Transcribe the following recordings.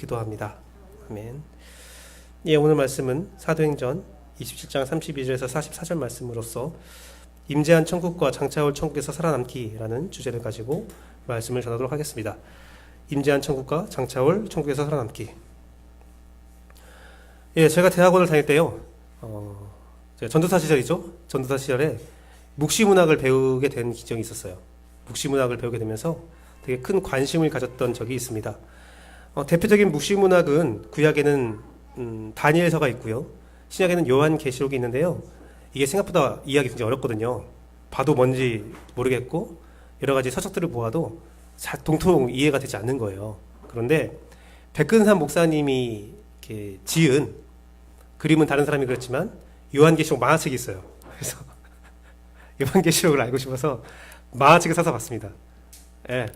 기도합니다. 아멘. 예, 오늘 말씀은 사도행전 27장 32절에서 44절 말씀으로서 임재한 천국과 장차올 천국에서 살아남기라는 주제를 가지고 말씀을 전하도록 하겠습니다. 임재한 천국과 장차올 천국에서 살아남기. 예, 제가 대학원을 다닐 때요, 제가 전도사 시절이죠. 전도사 시절에 묵시문학을 배우게 된 기정이 있었어요. 묵시문학을 배우게 되면서 되게 큰 관심을 가졌던 적이 있습니다. 대표적인 묵시문학은 구약에는 다니엘서가 있고요, 신약에는 요한계시록이 있는데요. 이게 생각보다 이해하기 굉장히 어렵거든요. 봐도 뭔지 모르겠고 여러 가지 서적들을 보아도 동통 이해가 되지 않는 거예요. 그런데 백근삼 목사님이 이렇게 지은, 그림은 다른 사람이 그렸지만 요한계시록 만화책이 있어요. 그래서 요한계시록을 알고 싶어서 만화책을 사서 봤습니다. 예.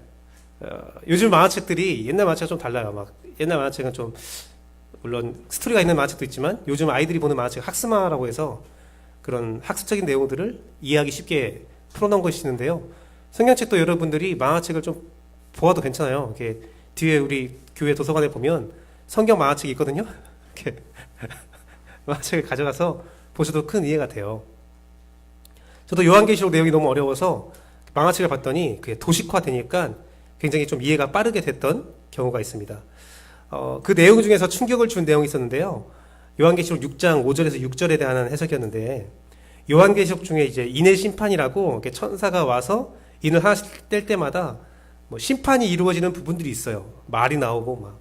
요즘 만화책들이 옛날 만화책과 좀 달라요. 막 옛날 만화책은 좀 물론 스토리가 있는 만화책도 있지만 요즘 아이들이 보는 만화책 학습만화라고 해서 그런 학습적인 내용들을 이해하기 쉽게 풀어놓은 것이 있는데요. 성경책도 여러분들이 만화책을 좀 보아도 괜찮아요. 이렇게 뒤에 우리 교회 도서관에 보면 성경 만화책이 있거든요. 이렇게 만화책을 가져가서 보셔도 큰 이해가 돼요. 저도 요한계시록 내용이 너무 어려워서 만화책을 봤더니 그게 도식화되니까 굉장히 좀 이해가 빠르게 됐던 경우가 있습니다. 그 내용 중에서 충격을 준 내용이 있었는데요. 요한계시록 6장 5절에서 6절에 대한 해석이었는데, 요한계시록 중에 이제 인의 심판이라고 이렇게 천사가 와서 인을 하나씩 뗄 때마다 뭐 심판이 이루어지는 부분들이 있어요. 말이 나오고 막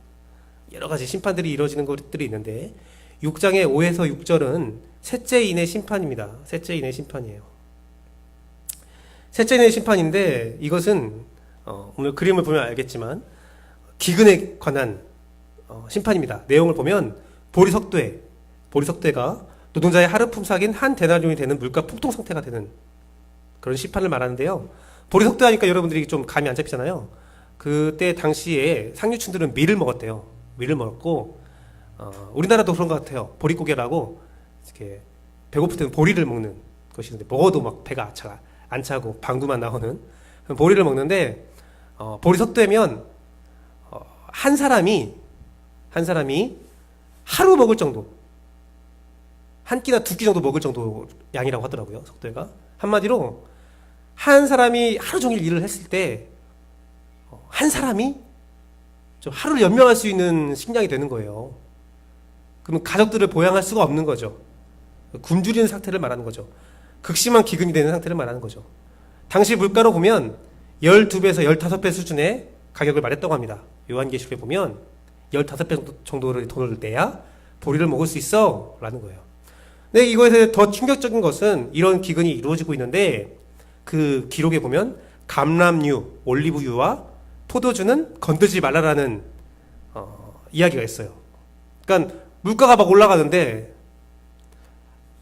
여러 가지 심판들이 이루어지는 것들이 있는데, 6장의 5에서 6절은 셋째 인의 심판입니다. 셋째 인의 심판이에요. 셋째 인의 심판인데, 이것은 오늘 그림을 보면 알겠지만 기근에 관한 심판입니다. 내용을 보면 보리석대가 노동자의 하루 품삯인 한 데나리온이 되는 물가 폭등 상태가 되는 그런 심판을 말하는데요. 보리석대 하니까 여러분들이 좀 감이 안 잡히잖아요. 그때 당시에 상류층들은 밀을 먹었대요. 밀을 먹었고, 우리나라도 그런 것 같아요. 보릿고개라고 이렇게 배고플 때는 보리를 먹는 것이 있는데, 먹어도 막 배가 안 차고 방구만 나오는 보리를 먹는데, 보리석대면 한 사람이 하루 먹을 정도, 한 끼나 두 끼 정도 먹을 정도 양이라고 하더라고요. 석대가. 한마디로 한 사람이 하루 종일 일을 했을 때 한 사람이 좀 하루를 연명할 수 있는 식량이 되는 거예요. 그러면 가족들을 보양할 수가 없는 거죠. 굶주리는 상태를 말하는 거죠. 극심한 기근이 되는 상태를 말하는 거죠. 당시 물가로 보면 12배에서 15배 수준의 가격을 말했다고 합니다. 요한계시록에 보면 15배 정도의 돈을 내야 보리를 먹을 수 있어 라는 거예요. 근데 이거에서 더 충격적인 것은 이런 기근이 이루어지고 있는데, 그 기록에 보면 감람류, 올리브유와 포도주는 건드지 말라라는 이야기가 있어요. 그러니까 물가가 막 올라가는데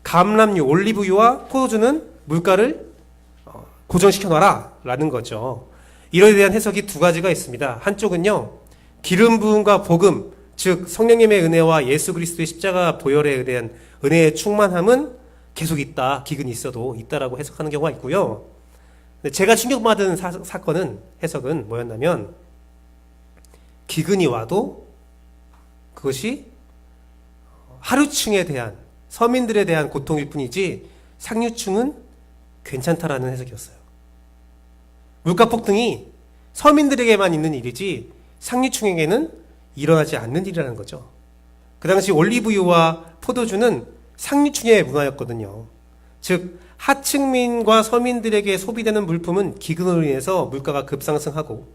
감람류, 올리브유와 포도주는 물가를 고정시켜놔라 라는 거죠. 이에 대한 해석이 두 가지가 있습니다. 한쪽은요, 기름 부음과 복음, 즉 성령님의 은혜와 예수 그리스도의 십자가 보혈에 대한 은혜의 충만함은 계속 있다, 기근이 있어도 있다라고 해석하는 경우가 있고요. 근데 제가 충격받은 사건은, 해석은 뭐였냐면, 기근이 와도 그것이 하류층에 대한, 서민들에 대한 고통일 뿐이지 상류층은 괜찮다라는 해석이었어요. 물가 폭등이 서민들에게만 있는 일이지 상류층에게는 일어나지 않는 일이라는 거죠. 그 당시 올리브유와 포도주는 상류층의 문화였거든요. 즉 하층민과 서민들에게 소비되는 물품은 기근으로 인해서 물가가 급상승하고,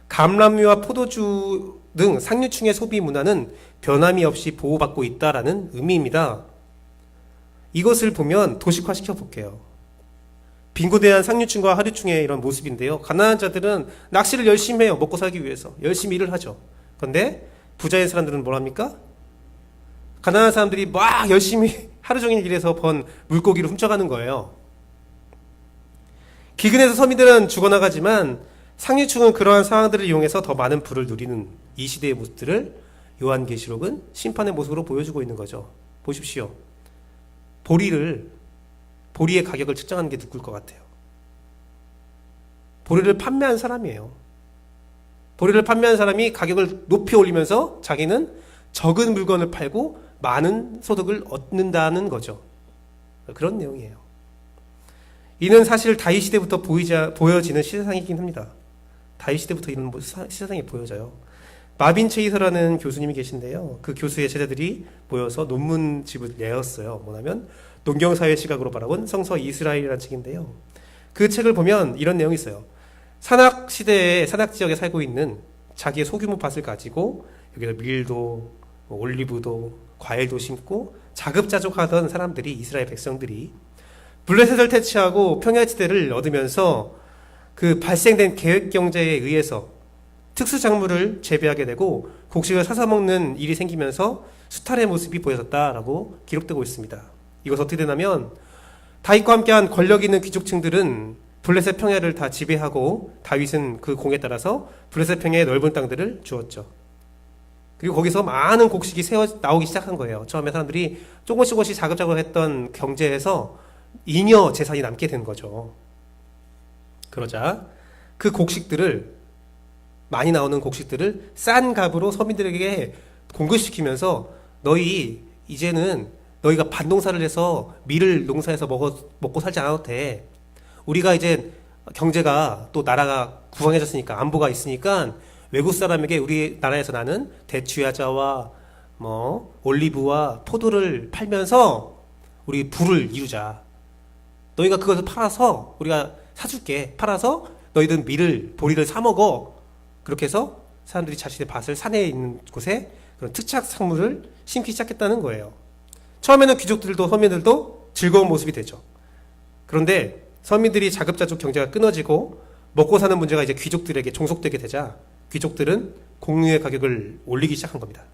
감람류와 포도주 등 상류층의 소비 문화는 변함이 없이 보호받고 있다라는 의미입니다. 이것을 보면 도식화시켜 볼게요. 빈곤대한 상류층과 하류층의 이런 모습인데요. 가난한 자들은 낚시를 열심히 해요. 먹고 살기 위해서 열심히 일을 하죠. 그런데 부자의 사람들은 뭘 합니까? 가난한 사람들이 막 열심히 하루 종일 일해서 번 물고기를 훔쳐가는 거예요. 기근에서 서민들은 죽어나가지만 상류층은 그러한 상황들을 이용해서 더 많은 부를 누리는 이 시대의 모습들을 요한계시록은 심판의 모습으로 보여주고 있는 거죠. 보십시오. 보리의 가격을 측정하는 게 누굴 것 같아요? 보리를 판매한 사람이에요. 보리를 판매한 사람이 가격을 높이 올리면서 자기는 적은 물건을 팔고 많은 소득을 얻는다는 거죠. 그런 내용이에요. 이는 사실 다윗 시대부터 보여지는 시세상이긴 합니다. 다윗 시대부터 이런 시세상이 보여져요. 마빈 체이서라는 교수님이 계신데요. 그 교수의 제자들이 모여서 논문집을 내었어요. 뭐냐면 농경사회 시각으로 바라본 성서 이스라엘이라는 책인데요. 그 책을 보면 이런 내용이 있어요. 산악 시대에 산악 지역에 살고 있는 자기의 소규모 밭을 가지고 여기서 밀도, 올리브도, 과일도 심고 자급자족하던 사람들이, 이스라엘 백성들이 블레셋을 퇴치하고 평야지대를 얻으면서 그 발생된 계획 경제에 의해서 특수 작물을 재배하게 되고 곡식을 사서 먹는 일이 생기면서 수탈의 모습이 보여졌다라고 기록되고 있습니다. 이것은 어떻게 되냐면 다윗과 함께한 권력 있는 귀족층들은 블레셋 평야를 다 지배하고 다윗은 그 공에 따라서 블레셋 평야의 넓은 땅들을 주었죠. 그리고 거기서 많은 곡식이 나오기 시작한 거예요. 처음에 사람들이 조금씩 자급자급했던 경제에서 잉여 재산이 남게 된 거죠. 그러자 그 곡식들을, 많이 나오는 곡식들을 싼 값으로 서민들에게 공급시키면서 이제는 너희가 밭농사를 해서 밀을 농사해서 먹고 살지 않아도 돼. 우리가 이제 경제가 또 나라가 구강해졌으니까 안보가 있으니까 외국 사람에게 우리나라에서 나는 대추야자와 올리브와 포도를 팔면서 우리 부를 이루자. 너희가 그것을 팔아서 우리가 사줄게. 팔아서 너희들 보리를 사 먹어. 그렇게 해서 사람들이 자신의 밭을 산에 있는 곳에 그런 특착 작물을 심기 시작했다는 거예요. 처음에는 귀족들도 서민들도 즐거운 모습이 되죠. 그런데 서민들이 자급자족 경제가 끊어지고 먹고 사는 문제가 이제 귀족들에게 종속되게 되자 귀족들은 공유의 가격을 올리기 시작한 겁니다.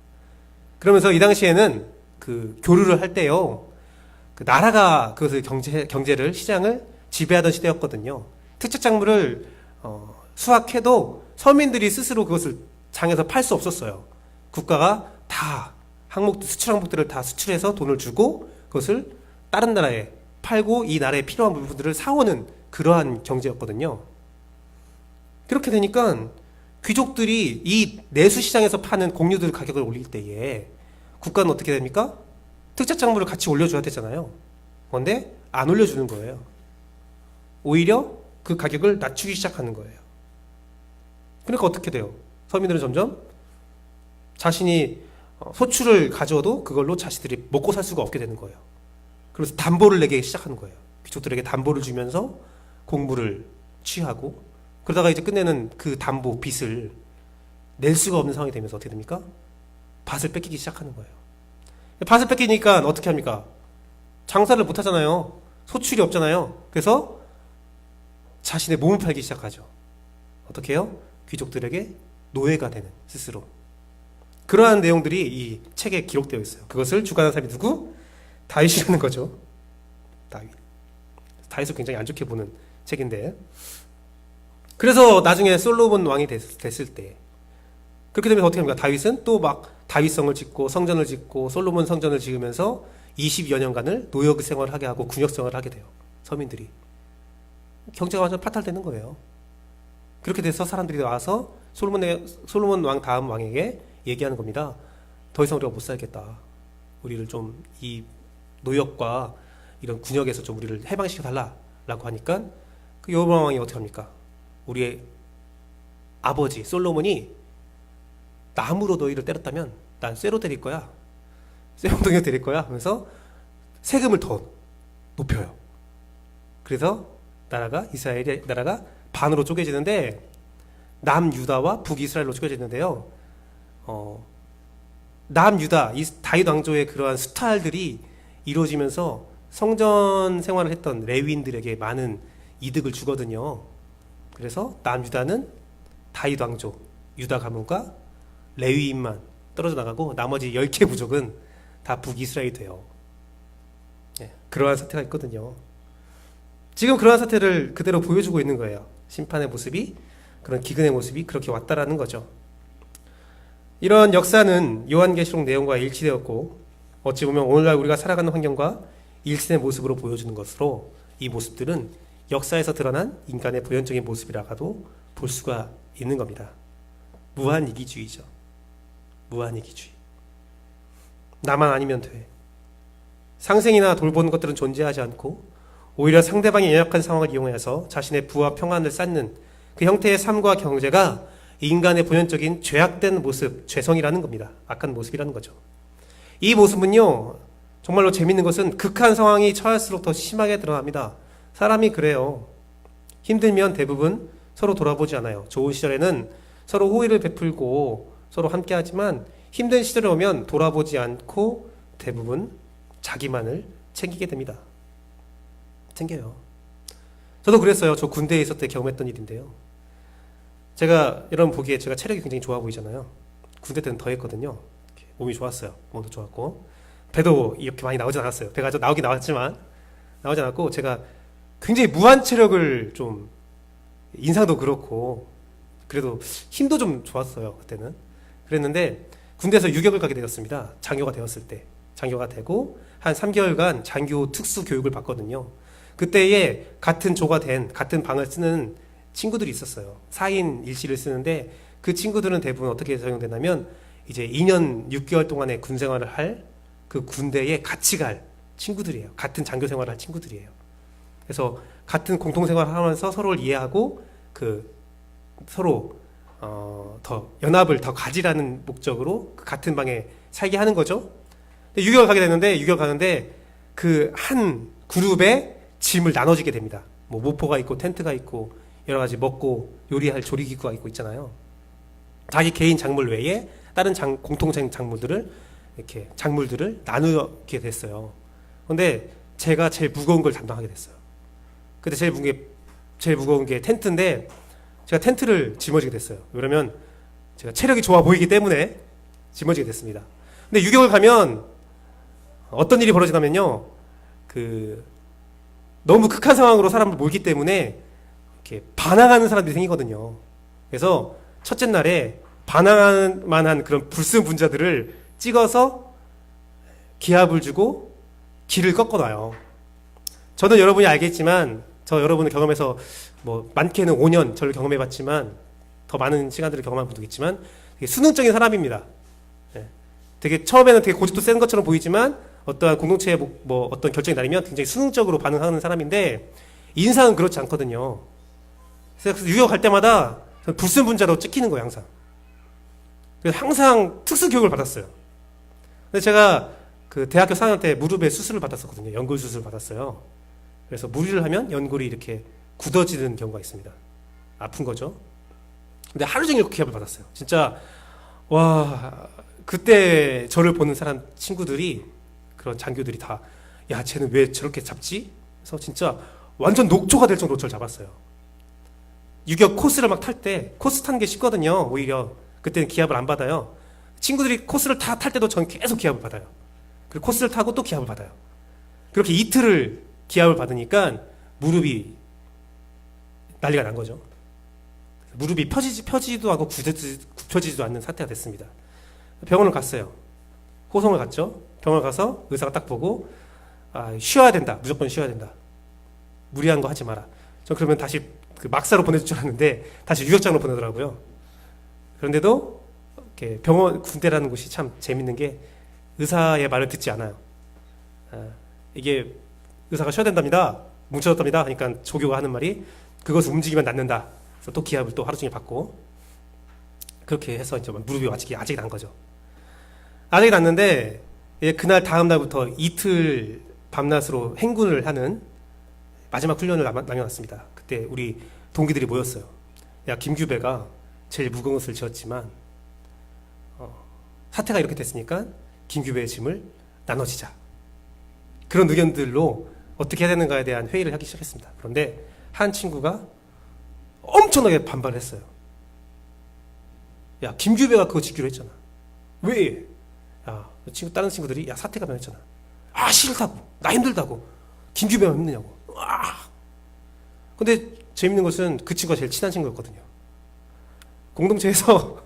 그러면서 이 당시에는 그 교류를 할 때요, 그 나라가 그것을 경제를 시장을 지배하던 시대였거든요. 특착 작물을 수확해도 서민들이 스스로 그것을 장에서 팔 수 없었어요. 국가가 다 수출 항목들을 다 수출해서 돈을 주고 그것을 다른 나라에 팔고 이 나라에 필요한 부분들을 사오는 그러한 경제였거든요. 그렇게 되니까 귀족들이 이 내수시장에서 파는 공유들 가격을 올릴 때에 국가는 어떻게 됩니까? 특착 작물을 같이 올려줘야 되잖아요. 그런데 안 올려주는 거예요. 오히려 그 가격을 낮추기 시작하는 거예요. 그러니까 어떻게 돼요? 서민들은 점점 자신이 소출을 가져도 그걸로 자신들이 먹고 살 수가 없게 되는 거예요. 그래서 담보를 내기 시작하는 거예요. 귀족들에게 담보를 주면서 공물을 취하고, 그러다가 이제 끝내는 그 담보 빚을 낼 수가 없는 상황이 되면서 어떻게 됩니까? 밭을 뺏기기 시작하는 거예요. 밭을 뺏기니까 어떻게 합니까? 장사를 못 하잖아요. 소출이 없잖아요. 그래서 자신의 몸을 팔기 시작하죠. 어떻게 해요? 귀족들에게 노예가 되는, 스스로. 그러한 내용들이 이 책에 기록되어 있어요. 그것을 주관한 사람이 누구? 다윗이라는 거죠. 다윗을 굉장히 안 좋게 보는 책인데, 그래서 나중에 솔로몬 왕이 됐을 때 그렇게 되면 어떻게 합니까? 다윗은 또 막 다윗성을 짓고 성전을 짓고 솔로몬 성전을 지으면서 20여 년간을 노역 생활을 하게 하고 군역 생활을 하게 돼요. 서민들이. 경제가 완전 파탈되는 거예요. 그렇게 돼서 사람들이 와서 솔로몬 왕 다음 왕에게 얘기하는 겁니다. 더 이상 우리가 못 살겠다. 우리를 좀 이 노역과 이런 군역에서 좀 우리를 해방시켜 달라라고 하니까 그 여호람 왕이 어떻게 합니까? 우리의 아버지 솔로몬이 나무로 너희를 때렸다면 난 쇠로 때릴 거야. 쇠ong덩이로 때릴 거야 하면서 세금을 더 높여요. 그래서 이스라엘의 나라가 반으로 쪼개지는데, 남유다와 북이스라엘로 쪼개지는데요. 남유다, 이 다윗 왕조의 그러한 수탈들이 이루어지면서 성전 생활을 했던 레위인들에게 많은 이득을 주거든요. 그래서 남유다는 다윗 왕조, 유다 가문과 레위인만 떨어져 나가고 나머지 10개 부족은 다 북이스라엘이 돼요. 그러한 사태가 있거든요. 지금 그러한 사태를 그대로 보여주고 있는 거예요. 심판의 모습이, 그런 기근의 모습이 그렇게 왔다라는 거죠. 이런 역사는 요한계시록 내용과 일치되었고, 어찌 보면 오늘날 우리가 살아가는 환경과 일치된 모습으로 보여주는 것으로 이 모습들은 역사에서 드러난 인간의 보편적인 모습이라고도 볼 수가 있는 겁니다. 무한이기주의죠. 무한이기주의. 나만 아니면 돼. 상생이나 돌보는 것들은 존재하지 않고 오히려 상대방이 연약한 상황을 이용해서 자신의 부와 평안을 쌓는 그 형태의 삶과 경제가 인간의 본연적인 죄악된 모습, 죄성이라는 겁니다. 악한 모습이라는 거죠. 이 모습은요, 정말로 재밌는 것은 극한 상황이 처할수록 더 심하게 드러납니다. 사람이 그래요. 힘들면 대부분 서로 돌아보지 않아요. 좋은 시절에는 서로 호의를 베풀고 서로 함께 하지만 힘든 시절에 오면 돌아보지 않고 대부분 자기만을 챙기게 됩니다. 챙겨요. 저도 그랬어요. 저 군대에 있을 때 경험했던 일인데요. 제가 여러분 보기에 제가 체력이 굉장히 좋아 보이잖아요. 군대 때는 더 했거든요. 몸이 좋았어요. 몸도 좋았고 배도 이렇게 많이 나오진 않았어요. 배가 좀 나오긴 나왔지만 나오지 않았고 제가 굉장히 무한 체력을 좀 인상도 그렇고 그래도 힘도 좀 좋았어요. 그때는. 그랬는데 군대에서 유격을 가게 되었습니다. 장교가 되었을 때. 장교가 되고 한 3개월간 장교 특수 교육을 받거든요. 그때에 같은 조가 된 같은 방을 쓰는 친구들이 있었어요. 4인 1실을 쓰는데 그 친구들은 대부분 어떻게 적용되냐면 이제 2년 6개월 동안의 군 생활을 할 그 군대에 같이 갈 친구들이에요. 같은 장교 생활을 할 친구들이에요. 그래서 같은 공통 생활을 하면서 서로를 이해하고 그 서로 더 연합을 더 가지라는 목적으로 그 같은 방에 살게 하는 거죠. 유격을 가게 되는데 유격 가는데 그 한 그룹에 짐을 나눠지게 됩니다. 뭐 모포가 있고 텐트가 있고 여러 가지 먹고 요리할 조리기구가 있고 있잖아요. 자기 개인 작물 외에 다른 공통 작물들을 이렇게 작물들을 나누게 됐어요. 그런데 제가 제일 무거운 걸 담당하게 됐어요. 그때 제일 무거운 게 텐트인데 제가 텐트를 짊어지게 됐어요. 왜냐면 제가 체력이 좋아 보이기 때문에 짊어지게 됐습니다. 근데 유격을 가면 어떤 일이 벌어지냐면요. 너무 극한 상황으로 사람을 몰기 때문에 이렇게 반항하는 사람들이 생기거든요. 그래서 첫째 날에 반항할 만한 그런 불순분자들을 찍어서 기합을 주고 길을 꺾어놔요. 저는 여러분이 알겠지만 저 여러분의 경험에서 뭐 많게는 5년 저를 경험해봤지만 더 많은 시간들을 경험한 분도 있지만 되게 수능적인 사람입니다. 되게 처음에는 되게 고집도 센 것처럼 보이지만 어떠한 공동체의 뭐 어떤 결정이 나리면 굉장히 수능적으로 반응하는 사람인데 인상은 그렇지 않거든요. 그래서 유격할 때마다 불순분자로 찍히는 거예요, 항상. 그래서 항상 특수 교육을 받았어요. 근데 제가 그 대학교 4학년 때 무릎에 수술을 받았었거든요. 연골 수술을 받았어요. 그래서 무리를 하면 연골이 이렇게 굳어지는 경우가 있습니다. 아픈 거죠. 근데 하루 종일 기합을 받았어요. 진짜 와, 그때 저를 보는 사람 친구들이 그런 장교들이 다 야, 쟤는 왜 저렇게 잡지? 그래서 진짜 완전 녹초가 될 정도로 저를 잡았어요. 유격 코스를 막 탈 때 코스 타는 게 쉽거든요. 오히려 그때는 기합을 안 받아요. 친구들이 코스를 다 탈 때도 전 계속 기합을 받아요. 그리고 코스를 타고 또 기합을 받아요. 그렇게 이틀을 기합을 받으니까 무릎이 난리가 난 거죠. 무릎이 펴지지도 않고 굽혀지지도 않는 사태가 됐습니다. 병원을 갔어요. 호송을 갔죠. 병원을 가서 의사가 딱 보고 쉬어야 된다. 무조건 쉬어야 된다. 무리한 거 하지 마라. 저 그러면 다시 그 막사로 보내줄 줄 알았는데 다시 유격장으로 보내더라고요. 그런데도 이렇게 군대라는 곳이 참 재밌는 게 의사의 말을 듣지 않아요. 이게 의사가 쉬어야 된답니다. 뭉쳐졌답니다. 하니까 조교가 하는 말이 그것을 움직이면 낫는다. 그래서 또 기합을 또 하루 종일 받고 그렇게 해서 이제 무릎이 아직이 난 거죠. 아직이 났는데 그날 다음 날부터 이틀 밤낮으로 행군을 하는 마지막 훈련을 남겨놨습니다. 그때 우리 동기들이 모였어요. 야, 김규배가 제일 무거운 것을 지었지만 사태가 이렇게 됐으니까 김규배의 짐을 나눠지자. 그런 의견들로 어떻게 해야 되는가에 대한 회의를 하기 시작했습니다. 그런데 한 친구가 엄청나게 반발을 했어요. 야, 김규배가 그거 지키로 했잖아. 왜? 야, 다른 친구들이 야, 사태가 변했잖아. 싫다고. 나 힘들다고. 김규배만 힘드냐고. 근데 재밌는 것은 그 친구가 제일 친한 친구였거든요. 공동체에서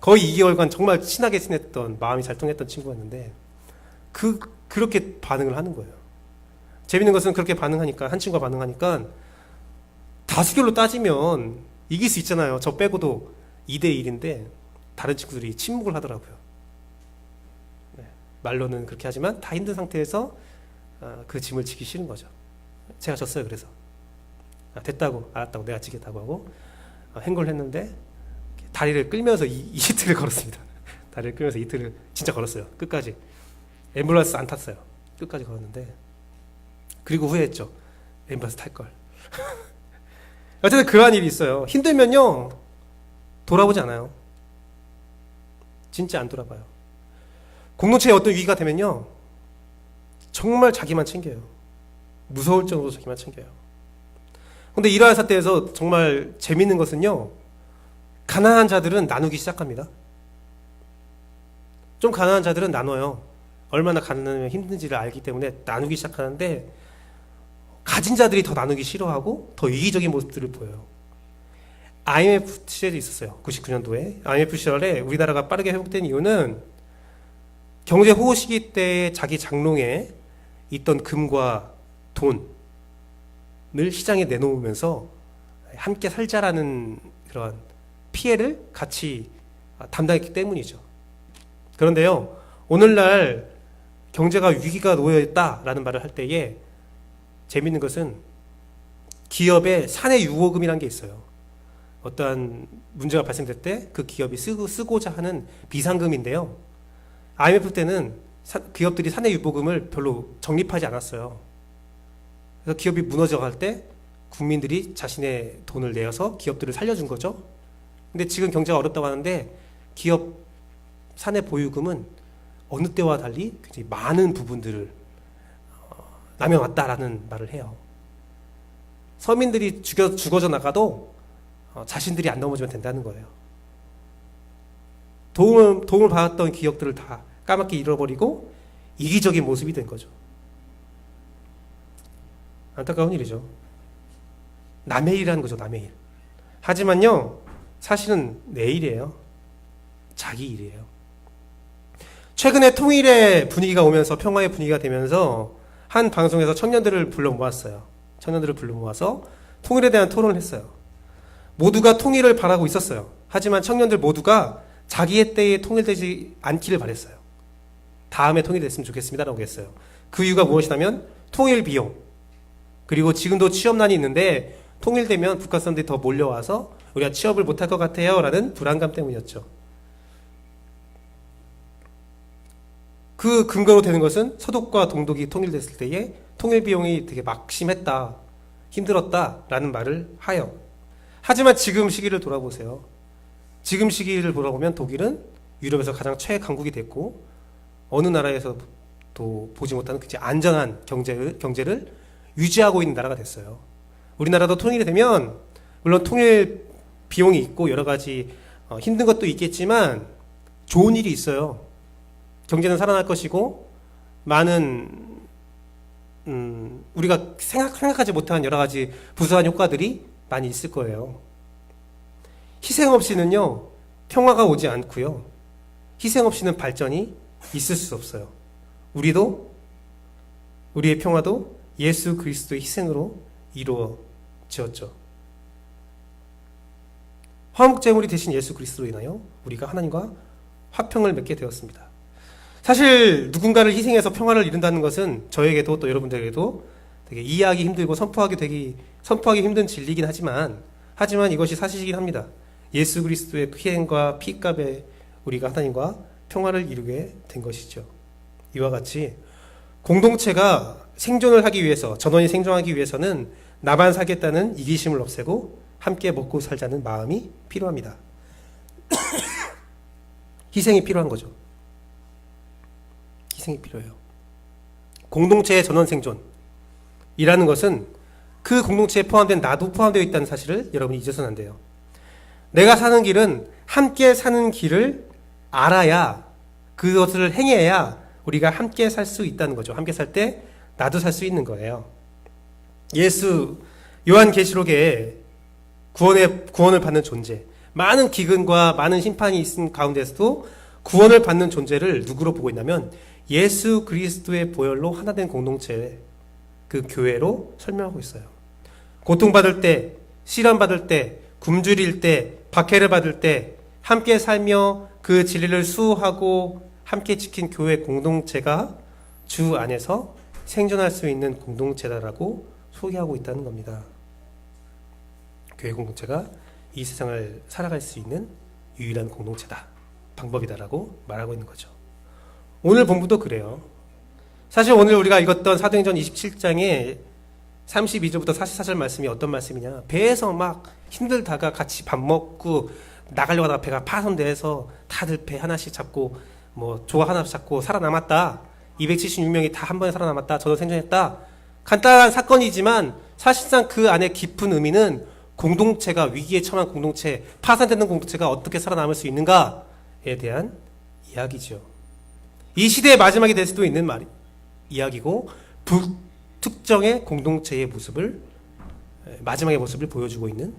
거의 2개월간 정말 친하게 지냈던, 마음이 잘 통했던 친구였는데 그렇게 반응을 하는 거예요. 재밌는 것은 그렇게 반응하니까, 한 친구가 반응하니까 다수결로 따지면 이길 수 있잖아요. 저 빼고도 2대1인데 다른 친구들이 침묵을 하더라고요. 네, 말로는 그렇게 하지만 다 힘든 상태에서 그 짐을 지기 싫은 거죠. 제가 졌어요. 그래서 됐다고, 알았다고, 내가 지겠다고 하고 행골을 했는데 다리를 끌면서 이틀을 걸었습니다. 다리를 끌면서 이틀을 진짜 걸었어요. 끝까지. 앰뷸런스 안 탔어요. 끝까지 걸었는데 그리고 후회했죠. 앰뷸런스 탈걸. 어쨌든 그러한 일이 있어요. 힘들면요 돌아보지 않아요. 진짜 안 돌아봐요. 공동체에 어떤 위기가 되면요 정말 자기만 챙겨요. 무서울 정도로 자기만 챙겨요. 근데 이러한 사태에서 정말 재밌는 것은요, 가난한 자들은 나누기 시작합니다. 좀 가난한 자들은 나눠요. 얼마나 가난하면 힘든지를 알기 때문에 나누기 시작하는데, 가진 자들이 더 나누기 싫어하고 더 이기적인 모습들을 보여요. IMF 시절이 있었어요. 99년도에. IMF 시절에 우리나라가 빠르게 회복된 이유는 경제 호우 시기 때 자기 장롱에 있던 금과 돈을 시장에 내놓으면서 함께 살자라는 그런 피해를 같이 담당했기 때문이죠. 그런데요, 오늘날 경제가 위기가 놓여있다라는 말을 할 때에 재밌는 것은 기업의 사내 유보금이라는 게 있어요. 어떠한 문제가 발생될 때 그 기업이 쓰고자 하는 비상금인데요. IMF 때는 기업들이 사내 유보금을 별로 적립하지 않았어요. 그래서 기업이 무너져갈 때 국민들이 자신의 돈을 내어서 기업들을 살려준 거죠. 근데 지금 경제가 어렵다고 하는데 기업 사내 보유금은 어느 때와 달리 굉장히 많은 부분들을 남용왔다라는 말을 해요. 서민들이 죽어져 나가도 자신들이 안 넘어지면 된다는 거예요. 도움을 받았던 기업들을 다 까맣게 잃어버리고 이기적인 모습이 된 거죠. 안타까운 일이죠. 남의 일이라는 거죠. 남의 일. 하지만요, 사실은 내 일이에요. 자기 일이에요. 최근에 통일의 분위기가 오면서, 평화의 분위기가 되면서 한 방송에서 청년들을 불러 모았어요. 청년들을 불러 모아서 통일에 대한 토론을 했어요. 모두가 통일을 바라고 있었어요. 하지만 청년들 모두가 자기의 때에 통일되지 않기를 바랬어요. 다음에 통일됐으면 좋겠습니다라고 했어요. 그 이유가 무엇이냐면 통일 비용, 그리고 지금도 취업난이 있는데 통일되면 북한 사람들이 더 몰려와서 우리가 취업을 못할 것 같아요 라는 불안감 때문이었죠. 그 근거로 되는 것은 서독과 동독이 통일됐을 때에 통일 비용이 되게 막심했다, 힘들었다라는 말을 하여. 하지만 지금 시기를 돌아보세요. 지금 시기를 돌아보면 독일은 유럽에서 가장 최강국이 됐고 어느 나라에서도 보지 못하는 굉장히 안전한 경제를 유지하고 있는 나라가 됐어요. 우리나라도 통일이 되면 물론 통일 비용이 있고 여러 가지 힘든 것도 있겠지만 좋은 일이 있어요. 경제는 살아날 것이고 많은 우리가 생각하지 못한 여러 가지 부수한 효과들이 많이 있을 거예요. 희생 없이는요 평화가 오지 않고요, 희생 없이는 발전이 있을 수 없어요. 우리의 평화도 예수 그리스도의 희생으로 이루어졌죠. 화목제물이 되신 예수 그리스도로 인하여 우리가 하나님과 화평을 맺게 되었습니다. 사실 누군가를 희생해서 평화를 이룬다는 것은 저에게도 또 여러분들에게도 되게 이해하기 힘들고 선포하기 힘든 진리이긴 하지만 이것이 사실이긴 합니다. 예수 그리스도의 희생과 피값에 우리가 하나님과 평화를 이루게 된 것이죠. 이와 같이 공동체가 생존을 하기 위해서, 전원이 생존하기 위해서는 나만 살겠다는 이기심을 없애고 함께 먹고 살자는 마음이 필요합니다. 희생이 필요한 거죠. 희생이 필요해요. 공동체의 전원 생존이라는 것은 그 공동체에 포함된 나도 포함되어 있다는 사실을 여러분이 잊어서는 안 돼요. 내가 사는 길은 함께 사는 길을 알아야, 그것을 행해야 우리가 함께 살 수 있다는 거죠. 함께 살 때 나도 살 수 있는 거예요. 요한계시록에 구원을 받는 존재, 많은 기근과 많은 심판이 있은 가운데서도 구원을 받는 존재를 누구로 보고 있냐면 예수 그리스도의 보혈로 하나 된 공동체, 그 교회로 설명하고 있어요. 고통받을 때, 시련받을 때, 굶주릴 때, 박해를 받을 때, 함께 살며 그 진리를 수호하고 함께 지킨 교회 공동체가 주 안에서 생존할 수 있는 공동체다라고 소개하고 있다는 겁니다. 교회 공동체가 이 세상을 살아갈 수 있는 유일한 공동체다, 방법이다라고 말하고 있는 거죠. 오늘 본문도 그래요. 사실 오늘 우리가 읽었던 사도행전 27장의 32절부터 44절 말씀이 어떤 말씀이냐, 배에서 막 힘들다가 같이 밥 먹고 나가려고 하다가 배가 파손돼서 다들 배 하나씩 잡고 뭐 조각 하나씩 잡고 살아남았다, 276명이 다 한 번에 살아남았다, 저도 생존했다, 간단한 사건이지만 사실상 그 안에 깊은 의미는 공동체가, 위기에 처한 공동체, 파산되는 공동체가 어떻게 살아남을 수 있는가에 대한 이야기죠. 이 시대의 마지막이 될 수도 있는 이야기고, 특정의 공동체의 모습을, 마지막의 모습을 보여주고 있는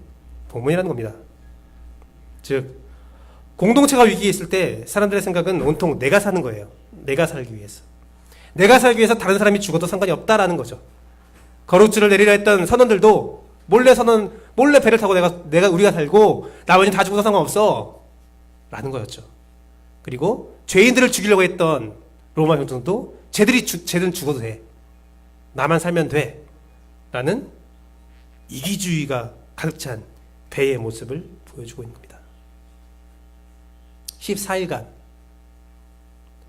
본문이라는 겁니다. 즉, 공동체가 위기에 있을 때 사람들의 생각은 온통 내가 사는 거예요. 내가 살기 위해서. 내가 살기 위해서 다른 사람이 죽어도 상관이 없다라는 거죠. 거룩주를 내리려 했던 선원들도 몰래 배를 타고 우리가 살고 나머지는 다 죽어도 상관없어 라는 거였죠. 그리고 죄인들을 죽이려고 했던 로마 병정도 쟤들은 죽어도 돼, 나만 살면 돼 라는 이기주의가 가득 찬 배의 모습을 보여주고 있는 겁니다. 14일간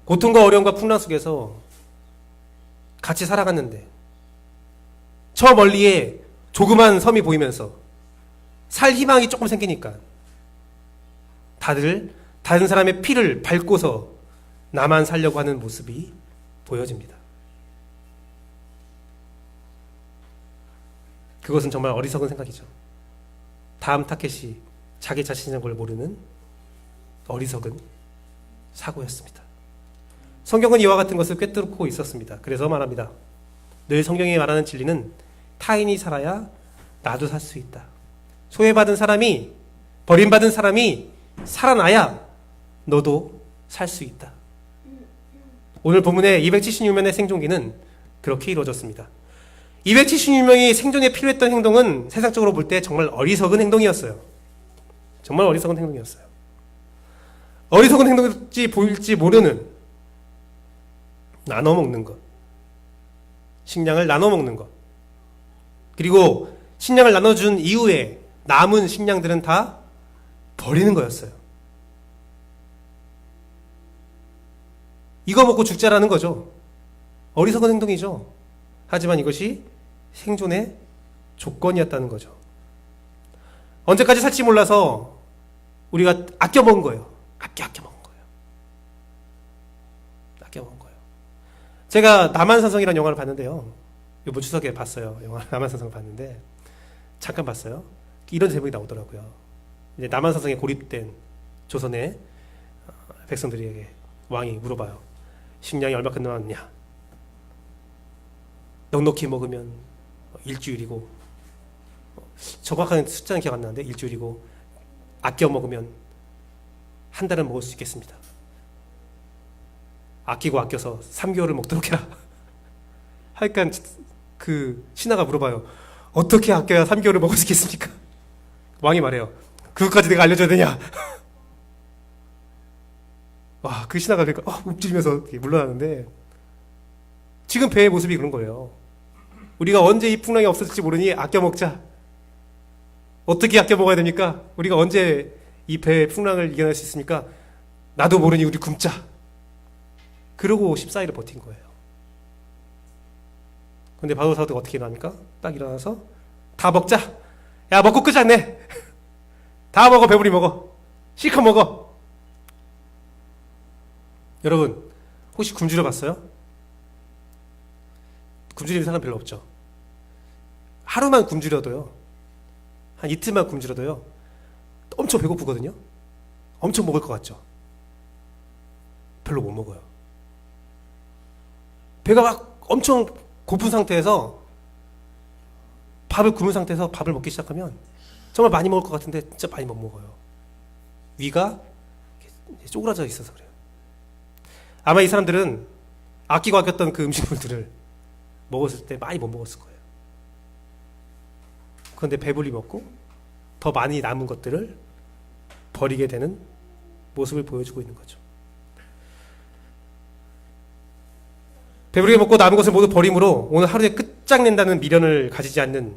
고통과 어려움과 풍랑 속에서 같이 살아갔는데 저 멀리에 조그만 섬이 보이면서 살 희망이 조금 생기니까 다들 다른 사람의 피를 밟고서 나만 살려고 하는 모습이 보여집니다. 그것은 정말 어리석은 생각이죠. 다음 타켓이 자기 자신인 걸 모르는 어리석은 사고였습니다. 성경은 이와 같은 것을 꿰뚫고 있었습니다. 그래서 말합니다. 늘 성경이 말하는 진리는 타인이 살아야 나도 살 수 있다. 소외받은 사람이, 버림받은 사람이 살아나야 너도 살 수 있다. 오늘 본문의 276명의 생존기는 그렇게 이루어졌습니다. 276명이 생존에 필요했던 행동은 세상적으로 볼 때 정말 어리석은 행동이었어요. 정말 어리석은 행동이었어요. 어리석은 행동일지 보일지 모르는 나눠 먹는 것, 식량을 나눠 먹는 것, 그리고 식량을 나눠준 이후에 남은 식량들은 다 버리는 거였어요. 이거 먹고 죽자라는 거죠. 어리석은 행동이죠. 하지만 이것이 생존의 조건이었다는 거죠. 언제까지 살지 몰라서 우리가 아껴 먹은 거예요. 아껴 먹은 거예요. 아껴 먹은 거예요. 제가 남한산성이라는 영화를 봤는데요. 이번 추석에 봤어요. 영화 남한산성을 봤는데 잠깐 봤어요. 이런 제목이 나오더라고요. 이제 남한산성에 고립된 조선의 백성들에게 왕이 물어봐요. 식량이 얼마큼 남았냐? 넉넉히 먹으면 일주일이고, 정확한 숫자는 기억 안 나는데 일주일이고, 아껴 먹으면 한 달은 먹을 수 있겠습니다. 아끼고 아껴서 3개월을 먹도록 해라. 하여간 그 신하가 물어봐요. 어떻게 아껴야 3개월을 먹을 수 있겠습니까? 왕이 말해요. 그것까지 내가 알려줘야 되냐? 와, 그 신하가 그러니까 움찔리면서 물러나는데, 지금 배의 모습이 그런 거예요. 우리가 언제 이 풍랑이 없어질지 모르니 아껴 먹자. 어떻게 아껴 먹어야 됩니까? 우리가 언제 이 배의 풍랑을 이겨낼 수 있습니까? 나도 모르니 우리 굶자. 그러고 14일을 버틴 거예요. 근데 바로 사도가 어떻게 일어납니까? 딱 일어나서 다 먹자. 야, 먹고 끄지 않네. 다 먹어, 배부리 먹어. 실컷 먹어. 여러분, 혹시 굶주려 봤어요? 굶주리는 사람 별로 없죠. 하루만 굶주려도요, 한 이틀만 굶주려도요, 엄청 배고프거든요. 엄청 먹을 것 같죠. 별로 못 먹어요. 배가 막 엄청 고픈 상태에서, 밥을 굶은 상태에서 밥을 먹기 시작하면 정말 많이 먹을 것 같은데 진짜 많이 못 먹어요. 위가 쪼그라져 있어서 그래요. 아마 이 사람들은 아끼고 아꼈던 그 음식물들을 먹었을 때 많이 못 먹었을 거예요. 그런데 배불리 먹고 더 많이 남은 것들을 버리게 되는 모습을 보여주고 있는 거죠. 배부르게 먹고 남은 것을 모두 버림으로 오늘 하루에 끝장낸다는 미련을 가지지 않는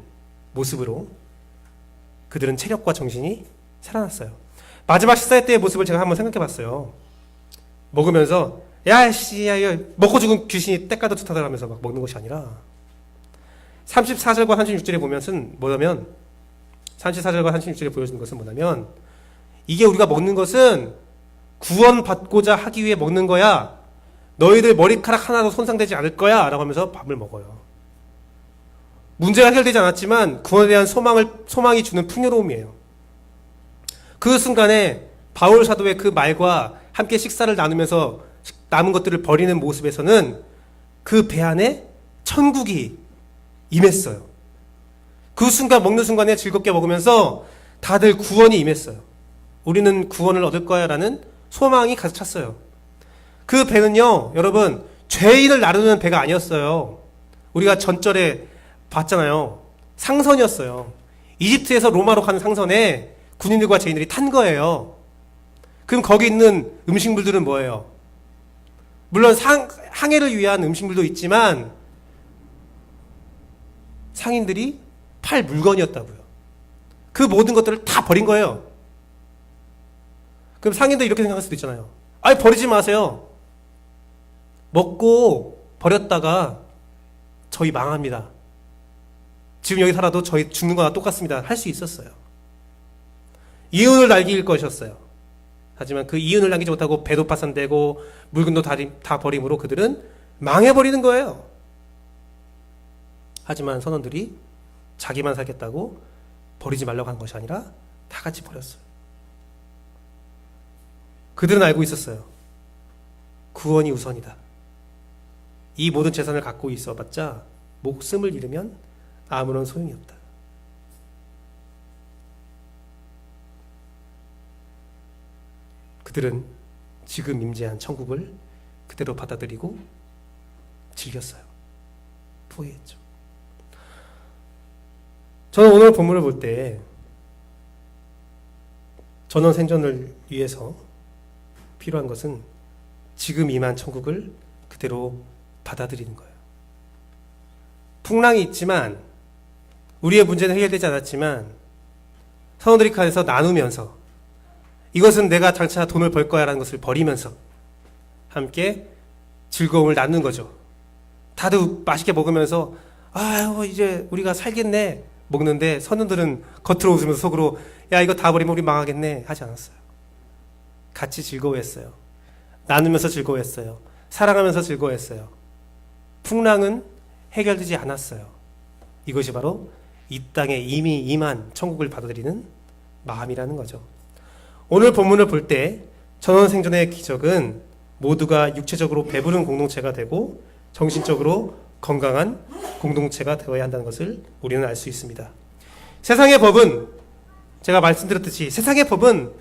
모습으로 그들은 체력과 정신이 살아났어요. 마지막 식사 때의 모습을 제가 한번 생각해 봤어요. 먹으면서 야씨 야, 이거 먹고 죽은 귀신이 때까도 좋다들 하면서 막 먹는 것이 아니라 34절과 36절에 보면은 뭐냐면 34절과 36절에 보여주는 것은 뭐냐면 이게 우리가 먹는 것은 구원받고자 하기 위해 먹는 거야. 너희들 머리카락 하나도 손상되지 않을 거야 라고 하면서 밥을 먹어요. 문제가 해결되지 않았지만 구원에 대한 소망이 주는 풍요로움이에요. 그 순간에 바울 사도의 그 말과 함께 식사를 나누면서 남은 것들을 버리는 모습에서는 그 배 안에 천국이 임했어요. 그 순간 먹는 순간에 즐겁게 먹으면서 다들 구원이 임했어요. 우리는 구원을 얻을 거야 라는 소망이 가득 찼어요. 그 배는요 여러분 죄인을 나르는 배가 아니었어요. 우리가 전절에 봤잖아요. 상선이었어요. 이집트에서 로마로 가는 상선에 군인들과 죄인들이 탄 거예요. 그럼 거기 있는 음식물들은 뭐예요? 물론 항해를 위한 음식물도 있지만 상인들이 팔 물건이었다고요. 그 모든 것들을 다 버린 거예요. 그럼 상인도 이렇게 생각할 수도 있잖아요. 아니 버리지 마세요. 먹고 버렸다가 저희 망합니다. 지금 여기 살아도 저희 죽는 거나 똑같습니다. 할 수 있었어요. 이윤을 남길 것이었어요. 하지만 그 이윤을 남기지 못하고 배도 파산되고 물건도 다 버림으로 그들은 망해버리는 거예요. 하지만 선원들이 자기만 살겠다고 버리지 말라고 한 것이 아니라 다 같이 버렸어요. 그들은 알고 있었어요. 구원이 우선이다. 이 모든 재산을 갖고 있어봤자 목숨을 잃으면 아무런 소용이 없다. 그들은 지금 임재한 천국을 그대로 받아들이고 즐겼어요. 포기했죠. 저는 오늘 본문을 볼 때 전원 생존을 위해서 필요한 것은 지금 임한 천국을 그대로 받아들이는 거예요. 풍랑이 있지만 우리의 문제는 해결되지 않았지만 선원들이 가서 나누면서 이것은 내가 장차 돈을 벌 거야 라는 것을 버리면서 함께 즐거움을 나누는 거죠. 다들 맛있게 먹으면서 아유 이제 우리가 살겠네 먹는데 선원들은 겉으로 웃으면서 속으로 야 이거 다 버리면 우리 망하겠네 하지 않았어요. 같이 즐거워했어요. 나누면서 즐거워했어요. 사랑하면서 즐거워했어요. 풍랑은 해결되지 않았어요. 이것이 바로 이 땅에 이미 임한 천국을 받아들이는 마음이라는 거죠. 오늘 본문을 볼 때 전원 생존의 기적은 모두가 육체적으로 배부른 공동체가 되고 정신적으로 건강한 공동체가 되어야 한다는 것을 우리는 알 수 있습니다. 세상의 법은 제가 말씀드렸듯이 세상의 법은